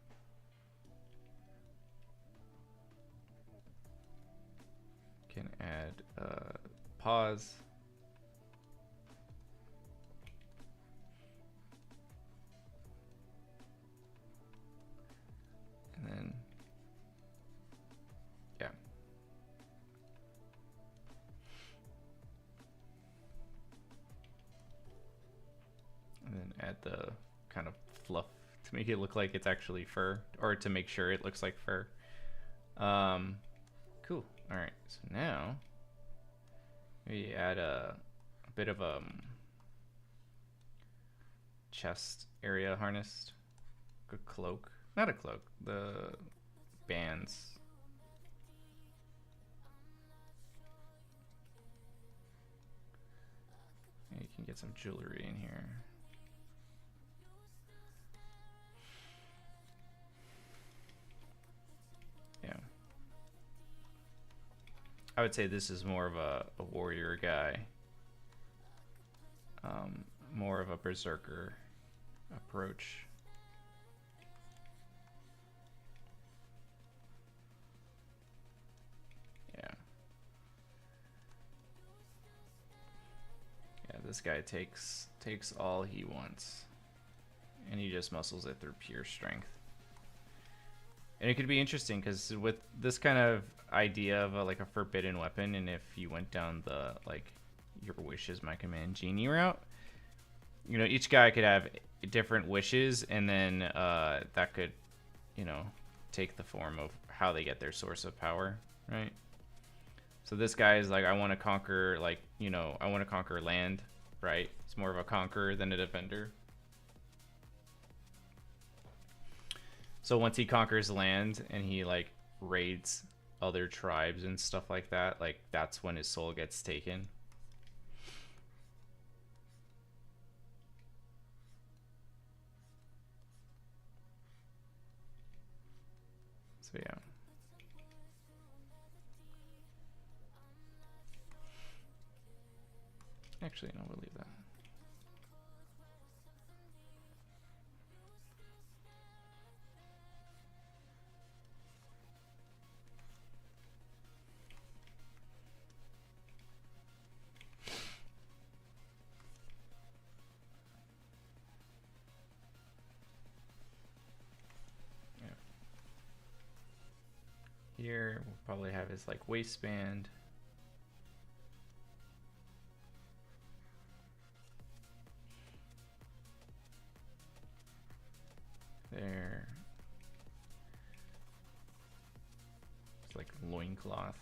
Can add pause. And then, yeah. And then add the kind of fluff to make it look like it's actually fur, or to make sure it looks like fur. Cool. All right. So now we add a bit of a chest area harnessed, a cloak. Not a cloak. The bands. And you can get some jewelry in here. Yeah. I would say this is more of a warrior guy. More of a berserker approach. Yeah. Yeah, this guy takes all he wants. And he just muscles it through pure strength. And it could be interesting because with this kind of idea of like a forbidden weapon, and if you went down the like your wish is my command genie route, you know, each guy could have different wishes, and then that could, you know, take the form of how they get their source of power, right? So this guy is like, I want to conquer, like, you know, I want to conquer land, right? It's more of a conqueror than a defender. So once he conquers land and he like raids other tribes and stuff like that, like that's when his soul gets taken. So yeah. Actually, no, we'll leave that. Yeah. Here, we'll probably have his like waistband. There. It's like loincloth.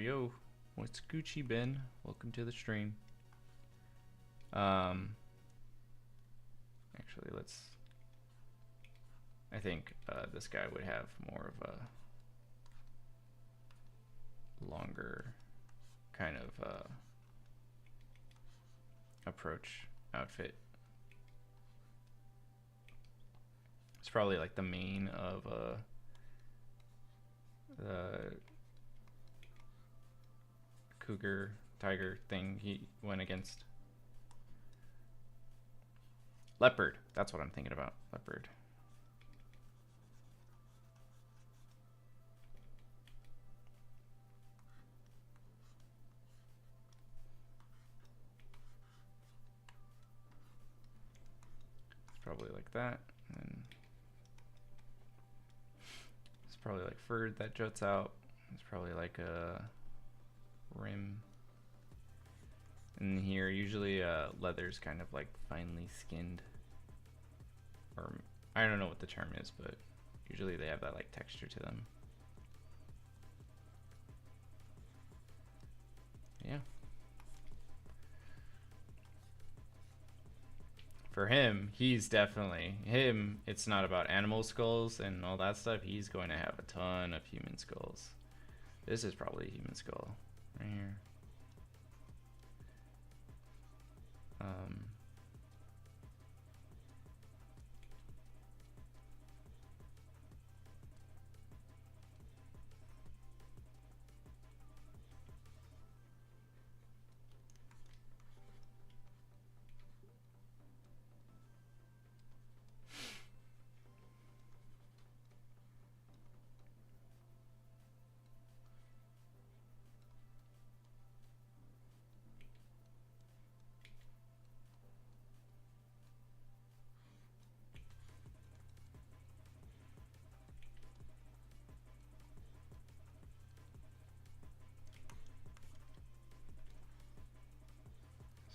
Yo, what's Gucci Ben? Welcome to the stream. Actually, I think this guy would have more of a longer kind of approach outfit. It's probably like the main of the cougar tiger thing he went against. Leopard, that's what I'm thinking about. Leopard. It's probably like that. And it's probably like fur that juts out. It's probably like a rim. And here, usually leather's kind of like finely skinned. Or I don't know what the term is, but usually they have that like texture to them. Yeah. For him, he's definitely him. It's not about animal skulls and all that stuff. He's going to have a ton of human skulls. This is probably a human skull right here.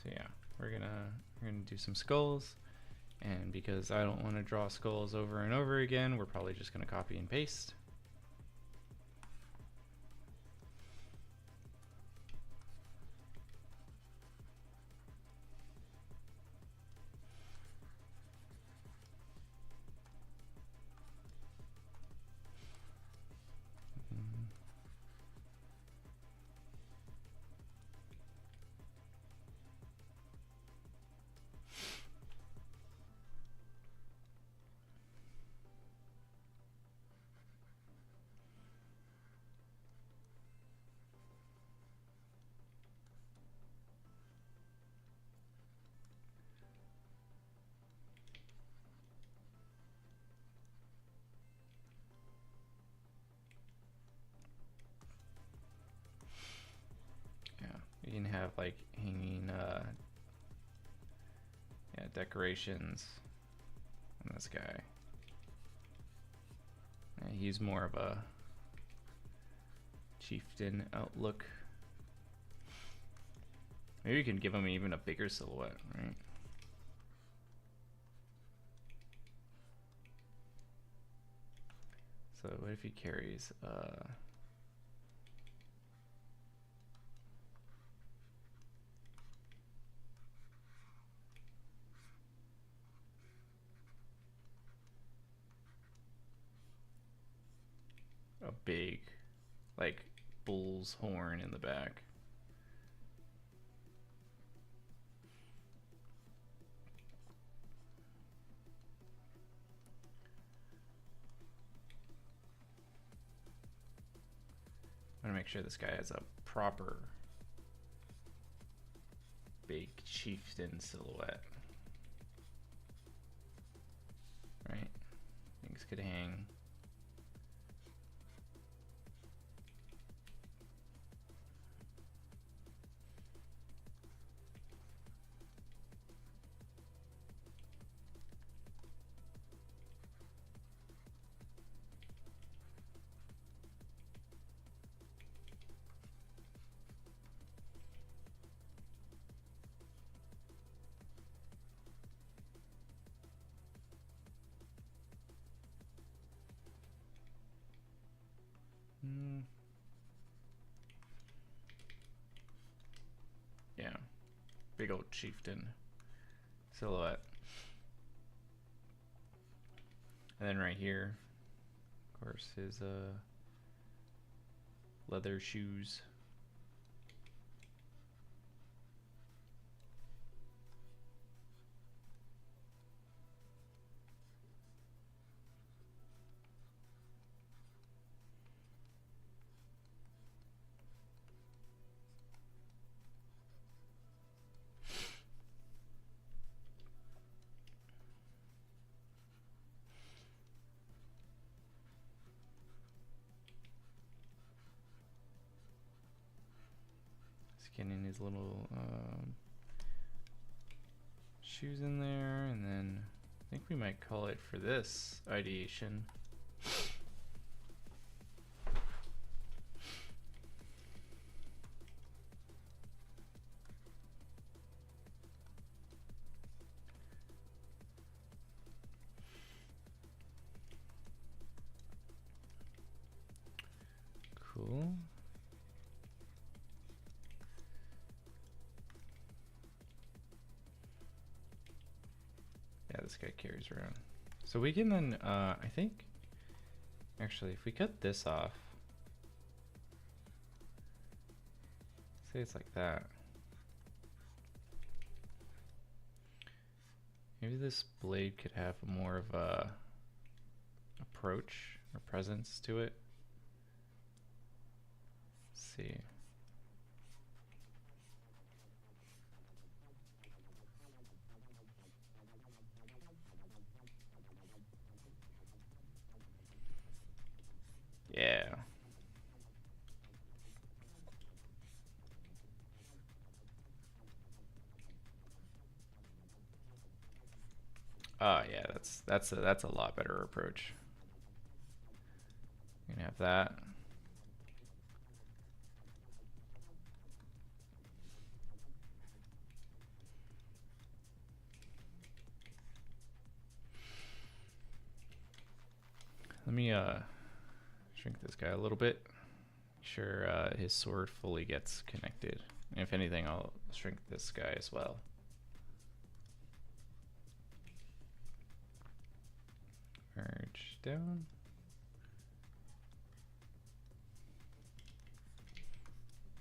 So yeah, we're gonna do some skulls, and because I don't want to draw skulls over and over again, we're probably just gonna copy and paste. You can have like hanging decorations on this guy. He's more of a chieftain outlook. Maybe you can give him even a bigger silhouette, right? So what if he carries a big, like, bull's horn in the back? I want to make sure this guy has a proper big chieftain silhouette. Right? Things could hang. Yeah, big old chieftain silhouette. And then right here, of course, his leather shoes. Skinning his little shoes in there, and then I think we might call it for this ideation. Cool. Yeah, this guy carries around. So we can then, I think, actually, if we cut this off, say it's like that. Maybe this blade could have more of a approach or presence to it. Let's see. Yeah. Oh yeah, that's a lot better approach. You can have that. Let me shrink this guy a little bit. Make sure his sword fully gets connected. And if anything, I'll shrink this guy as well. Merge down.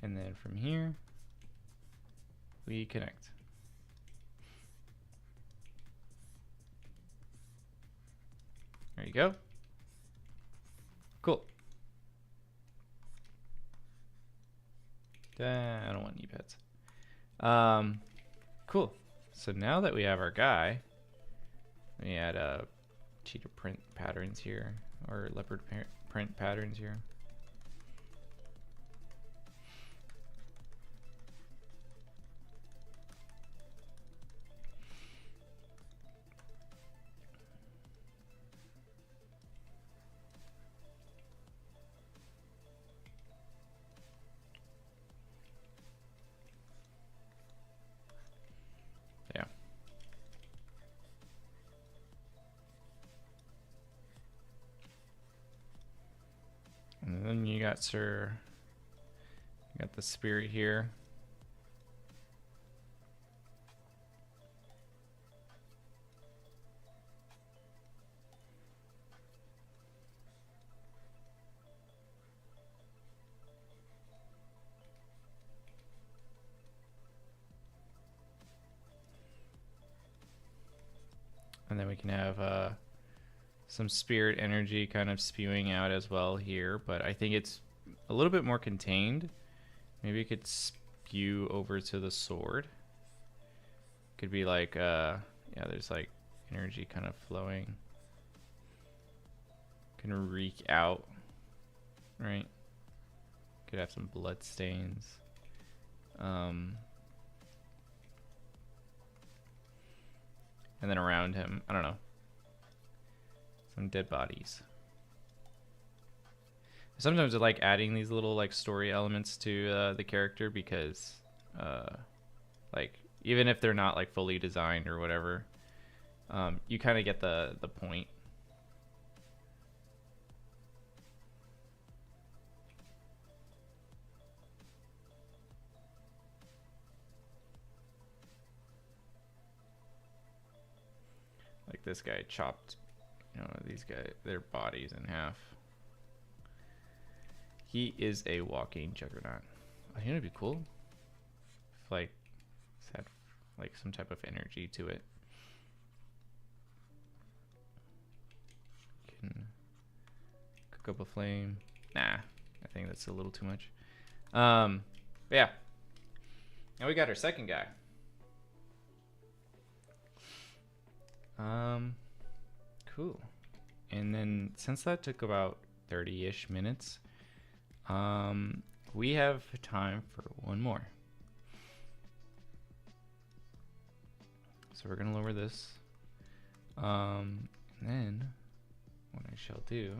And then from here, we connect. There you go. Cool. I don't want knee pads. Cool. So now that we have our guy, let me add cheetah print patterns here, or leopard print patterns here. Ratzer. Got the spirit here. And then we can have some spirit energy kind of spewing out as well here, but I think it's a little bit more contained. Maybe it could spew over to the sword. Could be like, yeah, there's like energy kind of flowing. Can reek out, right? Could have some blood stains. And then around him, I don't know, some dead bodies. Sometimes I like adding these little like story elements to the character because like even if they're not like fully designed or whatever, you kind of get the point. Like this guy chopped, you know, these guys, their bodies in half. He is a walking juggernaut. I think it'd be cool if like it had like some type of energy to it. Can cook up a flame. Nah, I think that's a little too much. But yeah. Now we got our second guy. Cool. And then since that took about 30-ish minutes, we have time for one more. So we're gonna lower this. And then what I shall do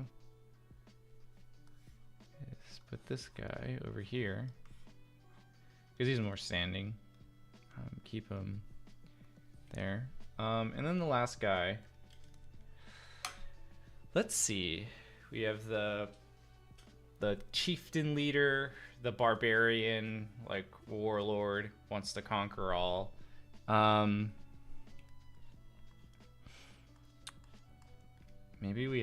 is put this guy over here because he's more standing. Keep him there. And then the last guy. Let's see. We have the chieftain leader, the barbarian, like warlord, wants to conquer all. Maybe we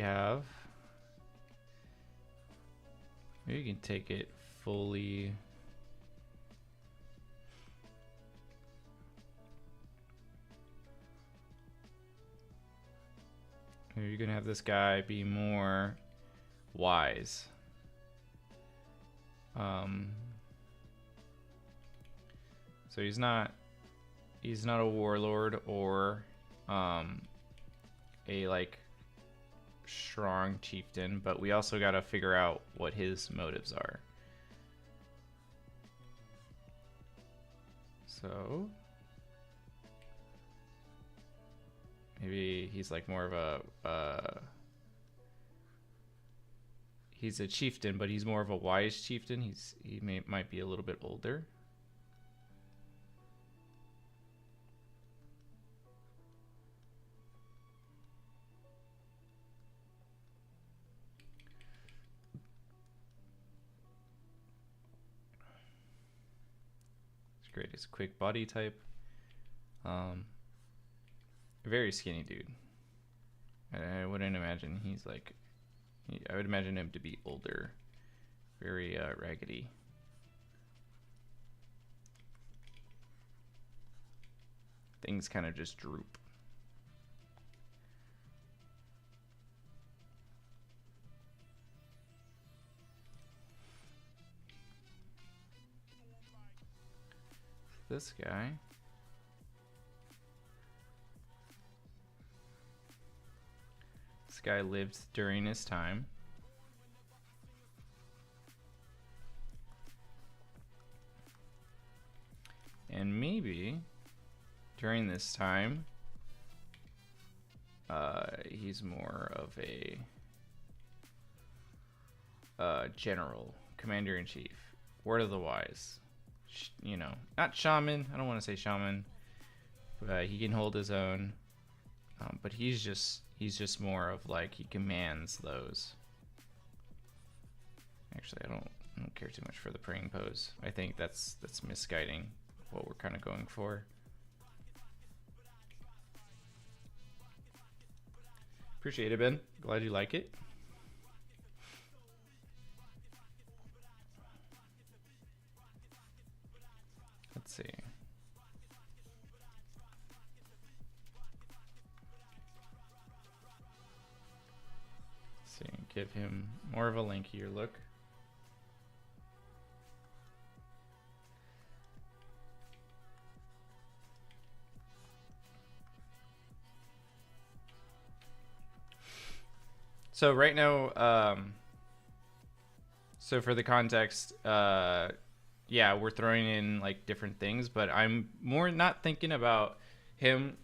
can take it fully. Maybe you're gonna have this guy be more wise. So he's not a warlord or a like strong chieftain, but we also got to figure out what his motives are. So maybe he's like more of a he's a chieftain, but he's more of a wise chieftain. He might be a little bit older. It's great. It's a quick body type. Very skinny dude. I wouldn't imagine he's like. I would imagine him to be older, very raggedy. Things kind of just droop. This guy. This guy lived during his time. And maybe during this time, he's more of a general, commander-in-chief, word of the wise. You know, not shaman. I don't want to say shaman, but he can hold his own. But he's just more of like he commands those. Actually, I don't care too much for the praying pose. I think that's misguiding what we're kind of going for. Appreciate it, Ben. Glad you like it. Let's see. Let's see. Give him more of a lankier look. So right now, so for the context, yeah, we're throwing in like different things, but I'm more not thinking about him.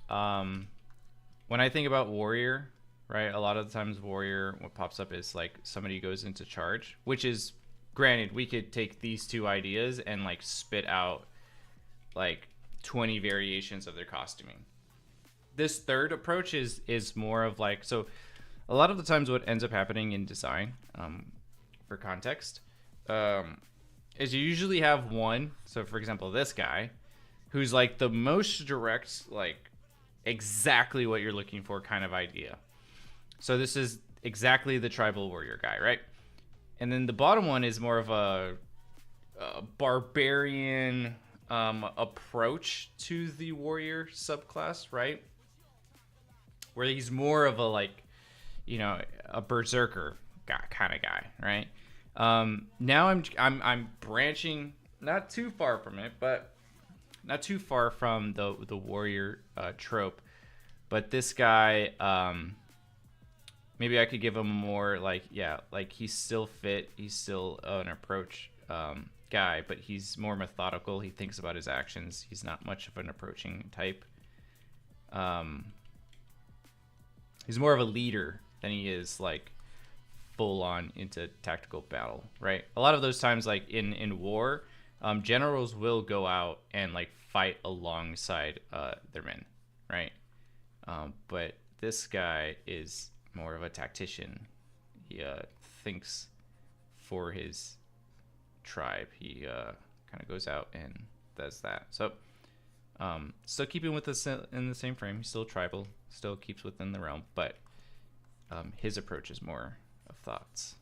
When I think about warrior, right, a lot of the times warrior, what pops up is like somebody goes into charge, which is, granted, we could take these two ideas and like spit out like 20 variations of their costuming. This third approach is more of like, so a lot of the times what ends up happening in design, for context, is you usually have one, so for example this guy, who's like the most direct, like exactly what you're looking for kind of idea. So this is exactly the tribal warrior guy, right? And then the bottom one is more of a barbarian approach to the warrior subclass, right? Where he's more of a, like, you know, a berserker guy, kind of guy, right? Now I'm branching not too far from it, but not too far from the warrior trope. But this guy, maybe I could give him more like, yeah, like he's still fit, he's still an approach guy, but he's more methodical. He thinks about his actions. He's not much of an approaching type. He's more of a leader than he is like full on into tactical battle, right? A lot of those times, like in war, generals will go out and like fight alongside their men, right? But this guy is more of a tactician. He thinks for his tribe. He kind of goes out and does that. So still keeping with this in the same frame. He's still tribal, still keeps within the realm, but his approach is more of thoughts.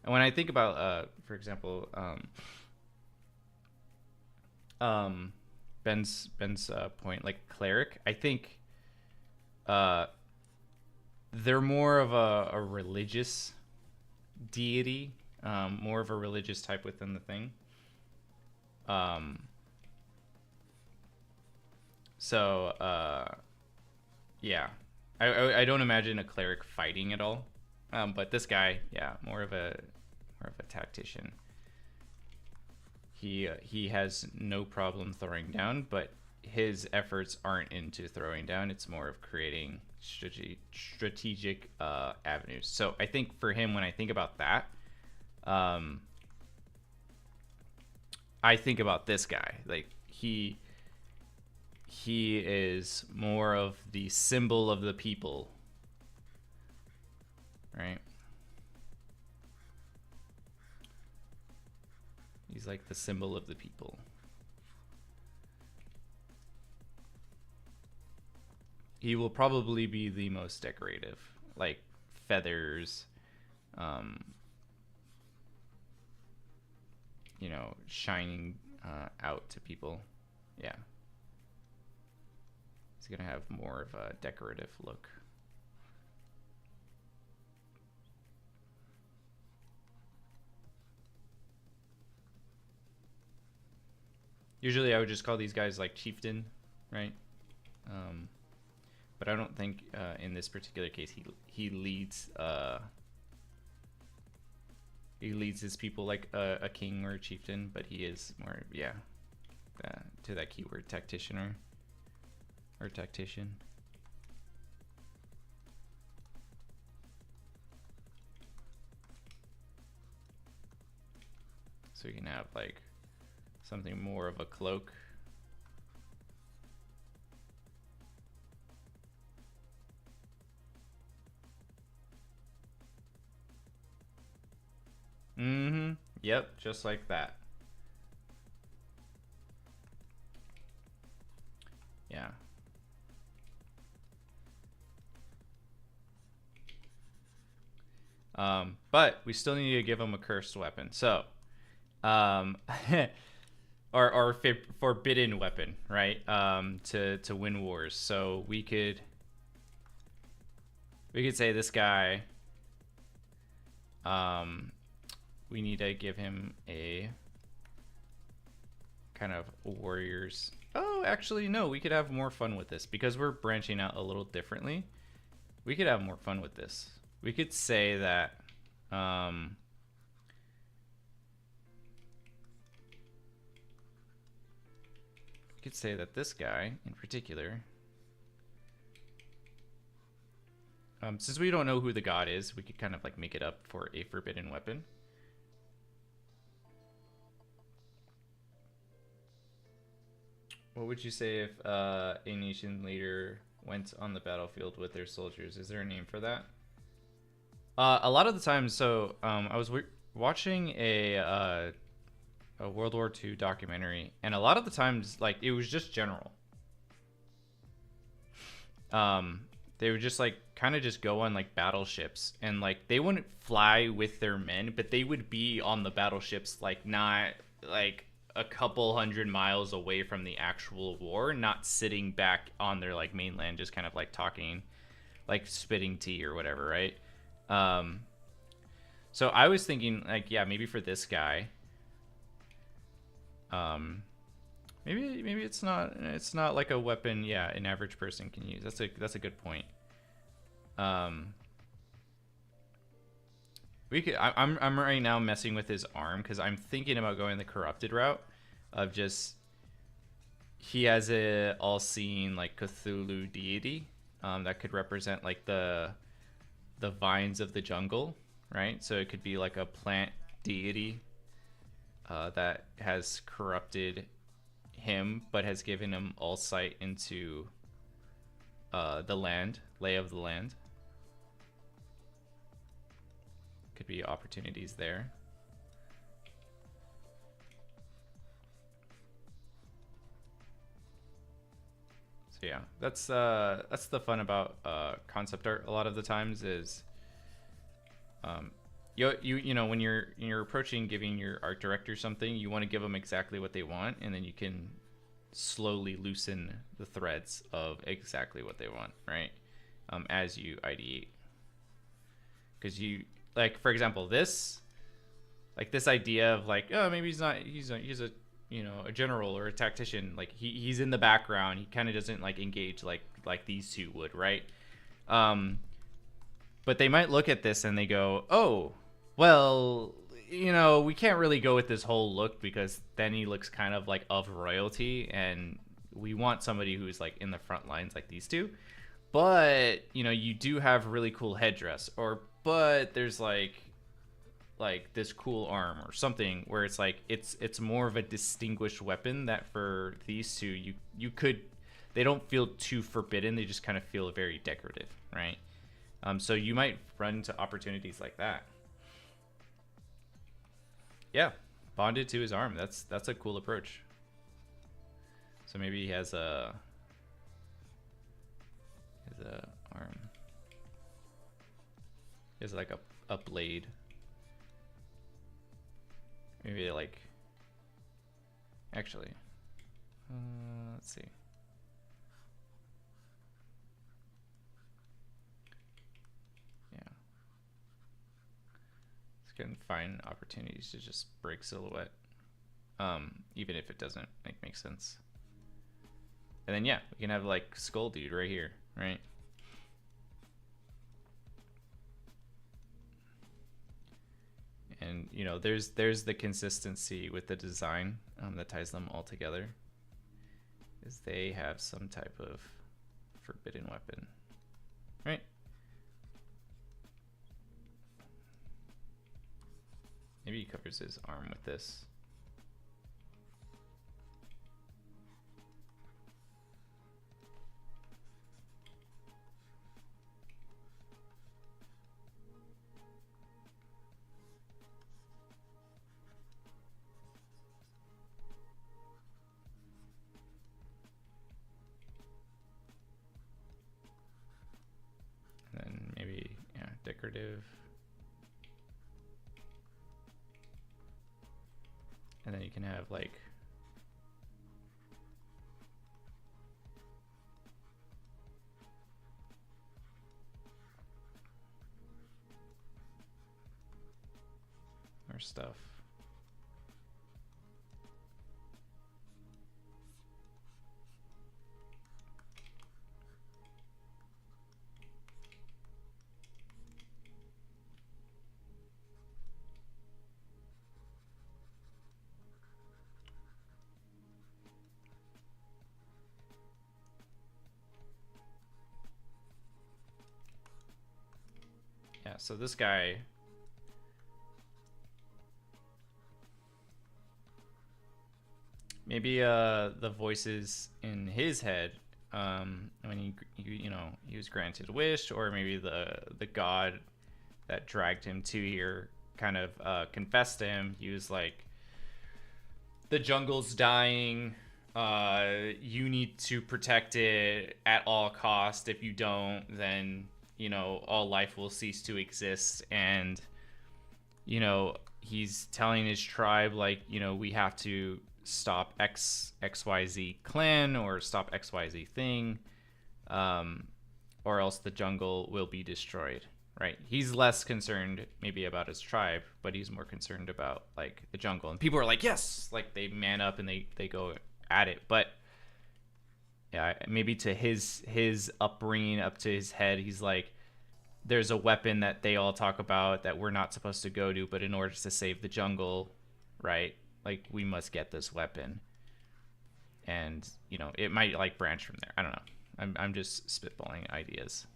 And when I think about, for example, Ben's point, like cleric, I think they're more of a religious deity, more of a religious type within the thing. Yeah, I don't imagine a cleric fighting at all, but this guy, yeah, more of a tactician. He has no problem throwing down, but his efforts aren't into throwing down. It's more of creating strategic avenues. So I think for him, when I think about that, I think about this guy. Like he is more of the symbol of the people, right? He's like the symbol of the people. He will probably be the most decorative, like feathers, you know, shining out to people. Yeah. He's gonna have more of a decorative look. Usually I would just call these guys like chieftain, right? But I don't think in this particular case he leads his people like a king or a chieftain, but he is more, yeah, to that keyword, tactician or tactician. So you can have like something more of a cloak. Mm-hmm. Yep, just like that. Yeah. But we still need to give him a cursed weapon. So, um, or forbidden weapon, right? To win wars. So we could say this guy. We need to give him a kind of warriors. Oh, actually, no. We could have more fun with this because we're branching out a little differently. We could have more fun with this. We could say that. We could say that this guy in particular. Since we don't know who the god is, we could kind of like make it up for a forbidden weapon. What would you say if a nation leader went on the battlefield with their soldiers? Is there a name for that? A lot of the times, so I was watching a World War II documentary, and a lot of the times, like, it was just general. They would just like kind of just go on like battleships, and like they wouldn't fly with their men, but they would be on the battleships, like not like a couple hundred miles away from the actual war, not sitting back on their like mainland, just kind of like talking, like spitting tea or whatever, right? So I was thinking like, yeah, maybe for this guy, maybe it's not like a weapon, yeah, an average person can use. That's a good point. We could. I'm right now messing with his arm because I'm thinking about going the corrupted route of just he has a all-seeing like Cthulhu deity that could represent like the vines of the jungle, right? So it could be like a plant deity that has corrupted him, but has given him all sight into the land, lay of the land. Could be opportunities there. So yeah, that's the fun about concept art. A lot of the times is, you know when you're approaching giving your art director something, you want to give them exactly what they want, and then you can slowly loosen the threads of exactly what they want, right? As you ideate, because you like, for example, this idea of like, oh, maybe he's a you know, a general or a tactician, like he's in the background, he kind of doesn't like engage like these two would, right? But they might look at this and they go, oh, well, you know, we can't really go with this whole look because then he looks kind of like of royalty, and we want somebody who's like in the front lines like these two. But you know, you do have really cool headdress, but there's like this cool arm or something where it's like it's more of a distinguished weapon that for these two you could, they don't feel too forbidden, they just kind of feel very decorative, right? So you might run into opportunities like that. Yeah, bonded to his arm. That's a cool approach. So maybe he has a arm. He has like a blade. Maybe like, actually, let's see. Yeah. Let's go and find opportunities to just break silhouette. Even if it doesn't like make sense. And then yeah, we can have like Skull Dude right here, right? And you know, there's the consistency with the design that ties them all together, is they have some type of forbidden weapon, right? Maybe he covers his arm with this. And then you can have like more stuff. Yeah, so this guy, maybe the voices in his head when he was granted a wish, or maybe the god that dragged him to here kind of confessed to him. He was like, the jungle's dying, you need to protect it at all cost. If you don't, then all life will cease to exist. And he's telling his tribe, like, we have to stop XYZ clan, or stop XYZ thing, or else the jungle will be destroyed, right? He's less concerned maybe about his tribe, but he's more concerned about like the jungle. And people are like, yes, like they man up and they go at it. But yeah, maybe to his upbringing, up to his head, he's like, there's a weapon that they all talk about that we're not supposed to go to, but in order to save the jungle, right, like we must get this weapon. And it might like branch from there. I don't know, I'm just spitballing ideas.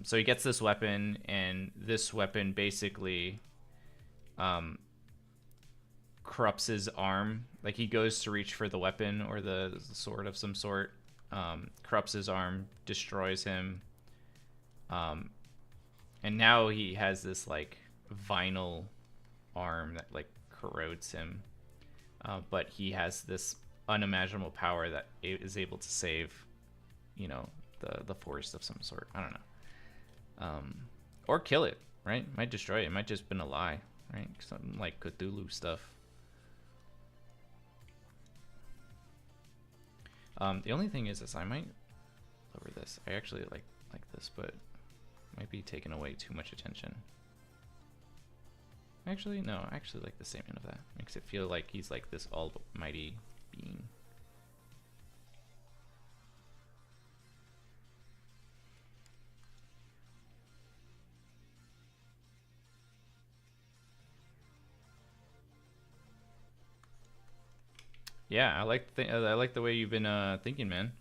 So he gets this weapon, and this weapon basically corrupts his arm. Like he goes to reach for the weapon or the sword of some sort, corrupts his arm, destroys him, and now he has this like vinyl arm that like corrodes him, but he has this unimaginable power that is able to save the forest of some sort. I don't know. Or kill it, right? Might destroy it. It might just been a lie, right? Something like Cthulhu stuff. The only thing is I might lower this. I actually like this, but might be taking away too much attention. Actually, no. I actually like the statement of that. Makes it feel like he's like this almighty being. Yeah, I like the way you've been thinking, man.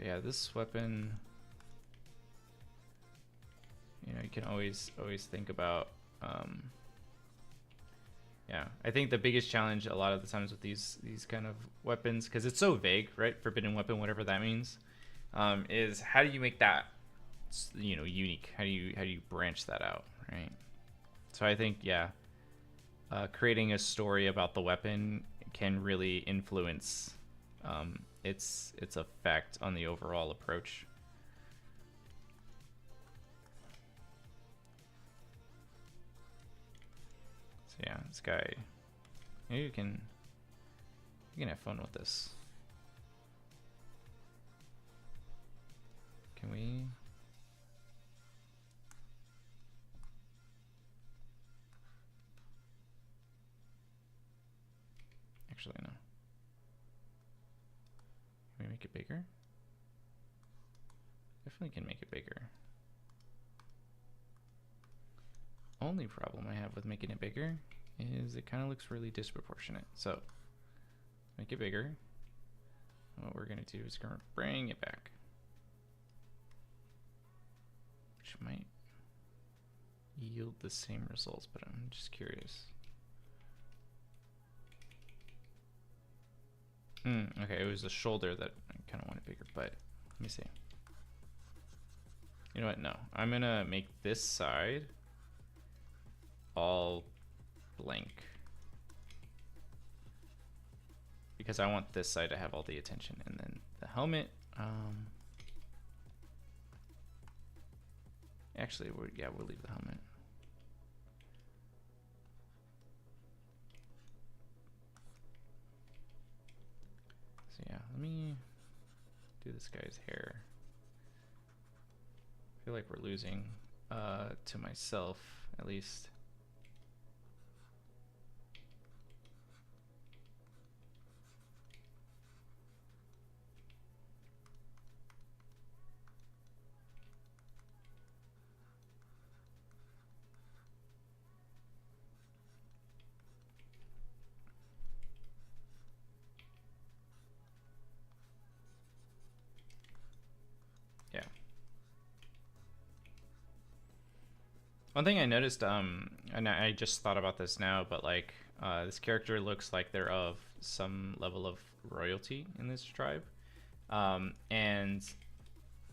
Yeah, this weapon, you can always think about. Yeah, I think the biggest challenge a lot of the times with these kind of weapons, because it's so vague, right? Forbidden weapon, whatever that means, is how do you make that unique? How do you branch that out, right? So I think, yeah, creating a story about the weapon can really influence its effect on the overall approach. So yeah, this guy, maybe you can have fun with this. Can we? Actually, no. Can we make it bigger? Definitely can make it bigger. Only problem I have with making it bigger is it kind of looks really disproportionate. So make it bigger. What we're going to do is going to bring it back, which might yield the same results, but I'm just curious. Okay, it was the shoulder that I kind of wanted bigger, but let me see. You know what? No, I'm gonna make this side all blank because I want this side to have all the attention, and then the helmet. Actually, yeah, we'll leave the helmet. So yeah, let me do this guy's hair. I feel like we're losing to myself, at least. Yeah. One thing I noticed, and I just thought about this now, but like this character looks like they're of some level of royalty in this tribe, and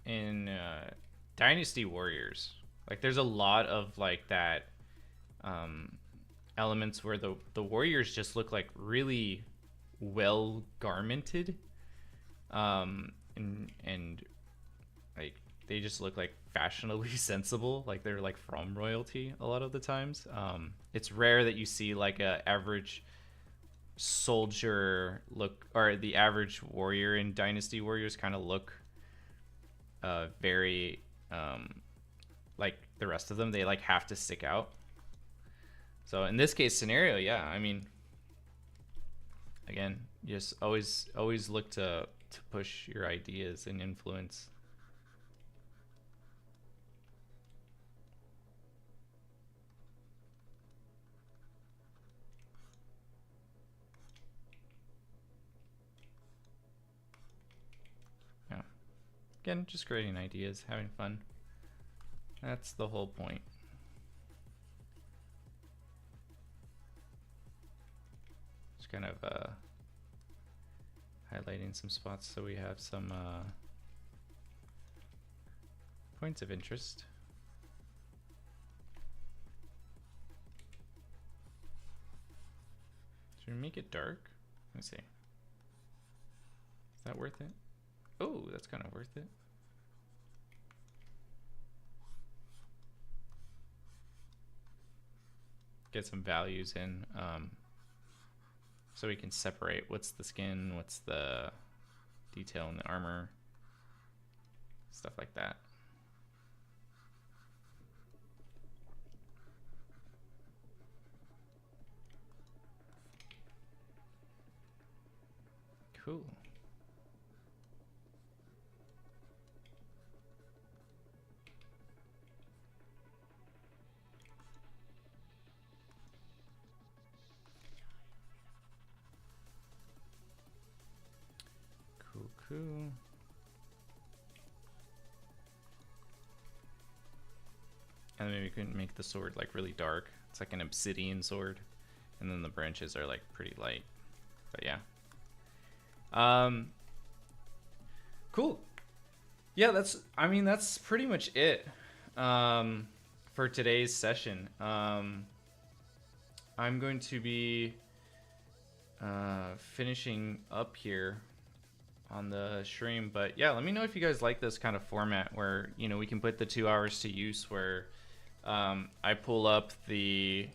in Dynasty Warriors, like there's a lot of like that elements where the warriors just look like really well garmented, and like they just look like fashionably sensible, like they're like from royalty a lot of the times. It's rare that you see like a average soldier look, or the average warrior in Dynasty Warriors kind of look very like the rest of them. They like have to stick out. So in this case scenario, yeah, I mean, again, just always look to push your ideas and influence. Yeah. Again, just creating ideas, having fun. That's the whole point. Just kind of highlighting some spots so we have some points of interest. Should we make it dark? Let me see. Is that worth it? Oh, that's kind of worth it. Get some values in, so we can separate what's the skin, what's the detail in the armor, stuff like that. Cool. Cool. And maybe we can make the sword like really dark. It's like an obsidian sword, and then the branches are like pretty light. But yeah. Cool. Yeah, that's pretty much it for today's session. I'm going to be finishing up here on the stream, but yeah, let me know if you guys like this kind of format where, you know, we can put the 2 hours to use, where I pull up the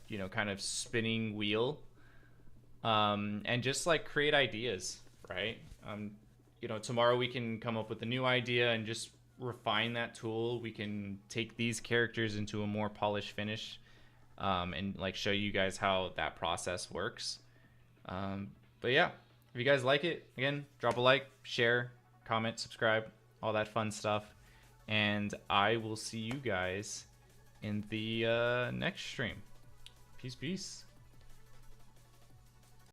you know, kind of spinning wheel and just like create ideas, right? You know, tomorrow we can come up with a new idea and just refine that tool. We can take these characters into a more polished finish and like show you guys how that process works. But yeah, if you guys like it, again, drop a like, share, comment, subscribe, all that fun stuff. And I will see you guys in the next stream. Peace.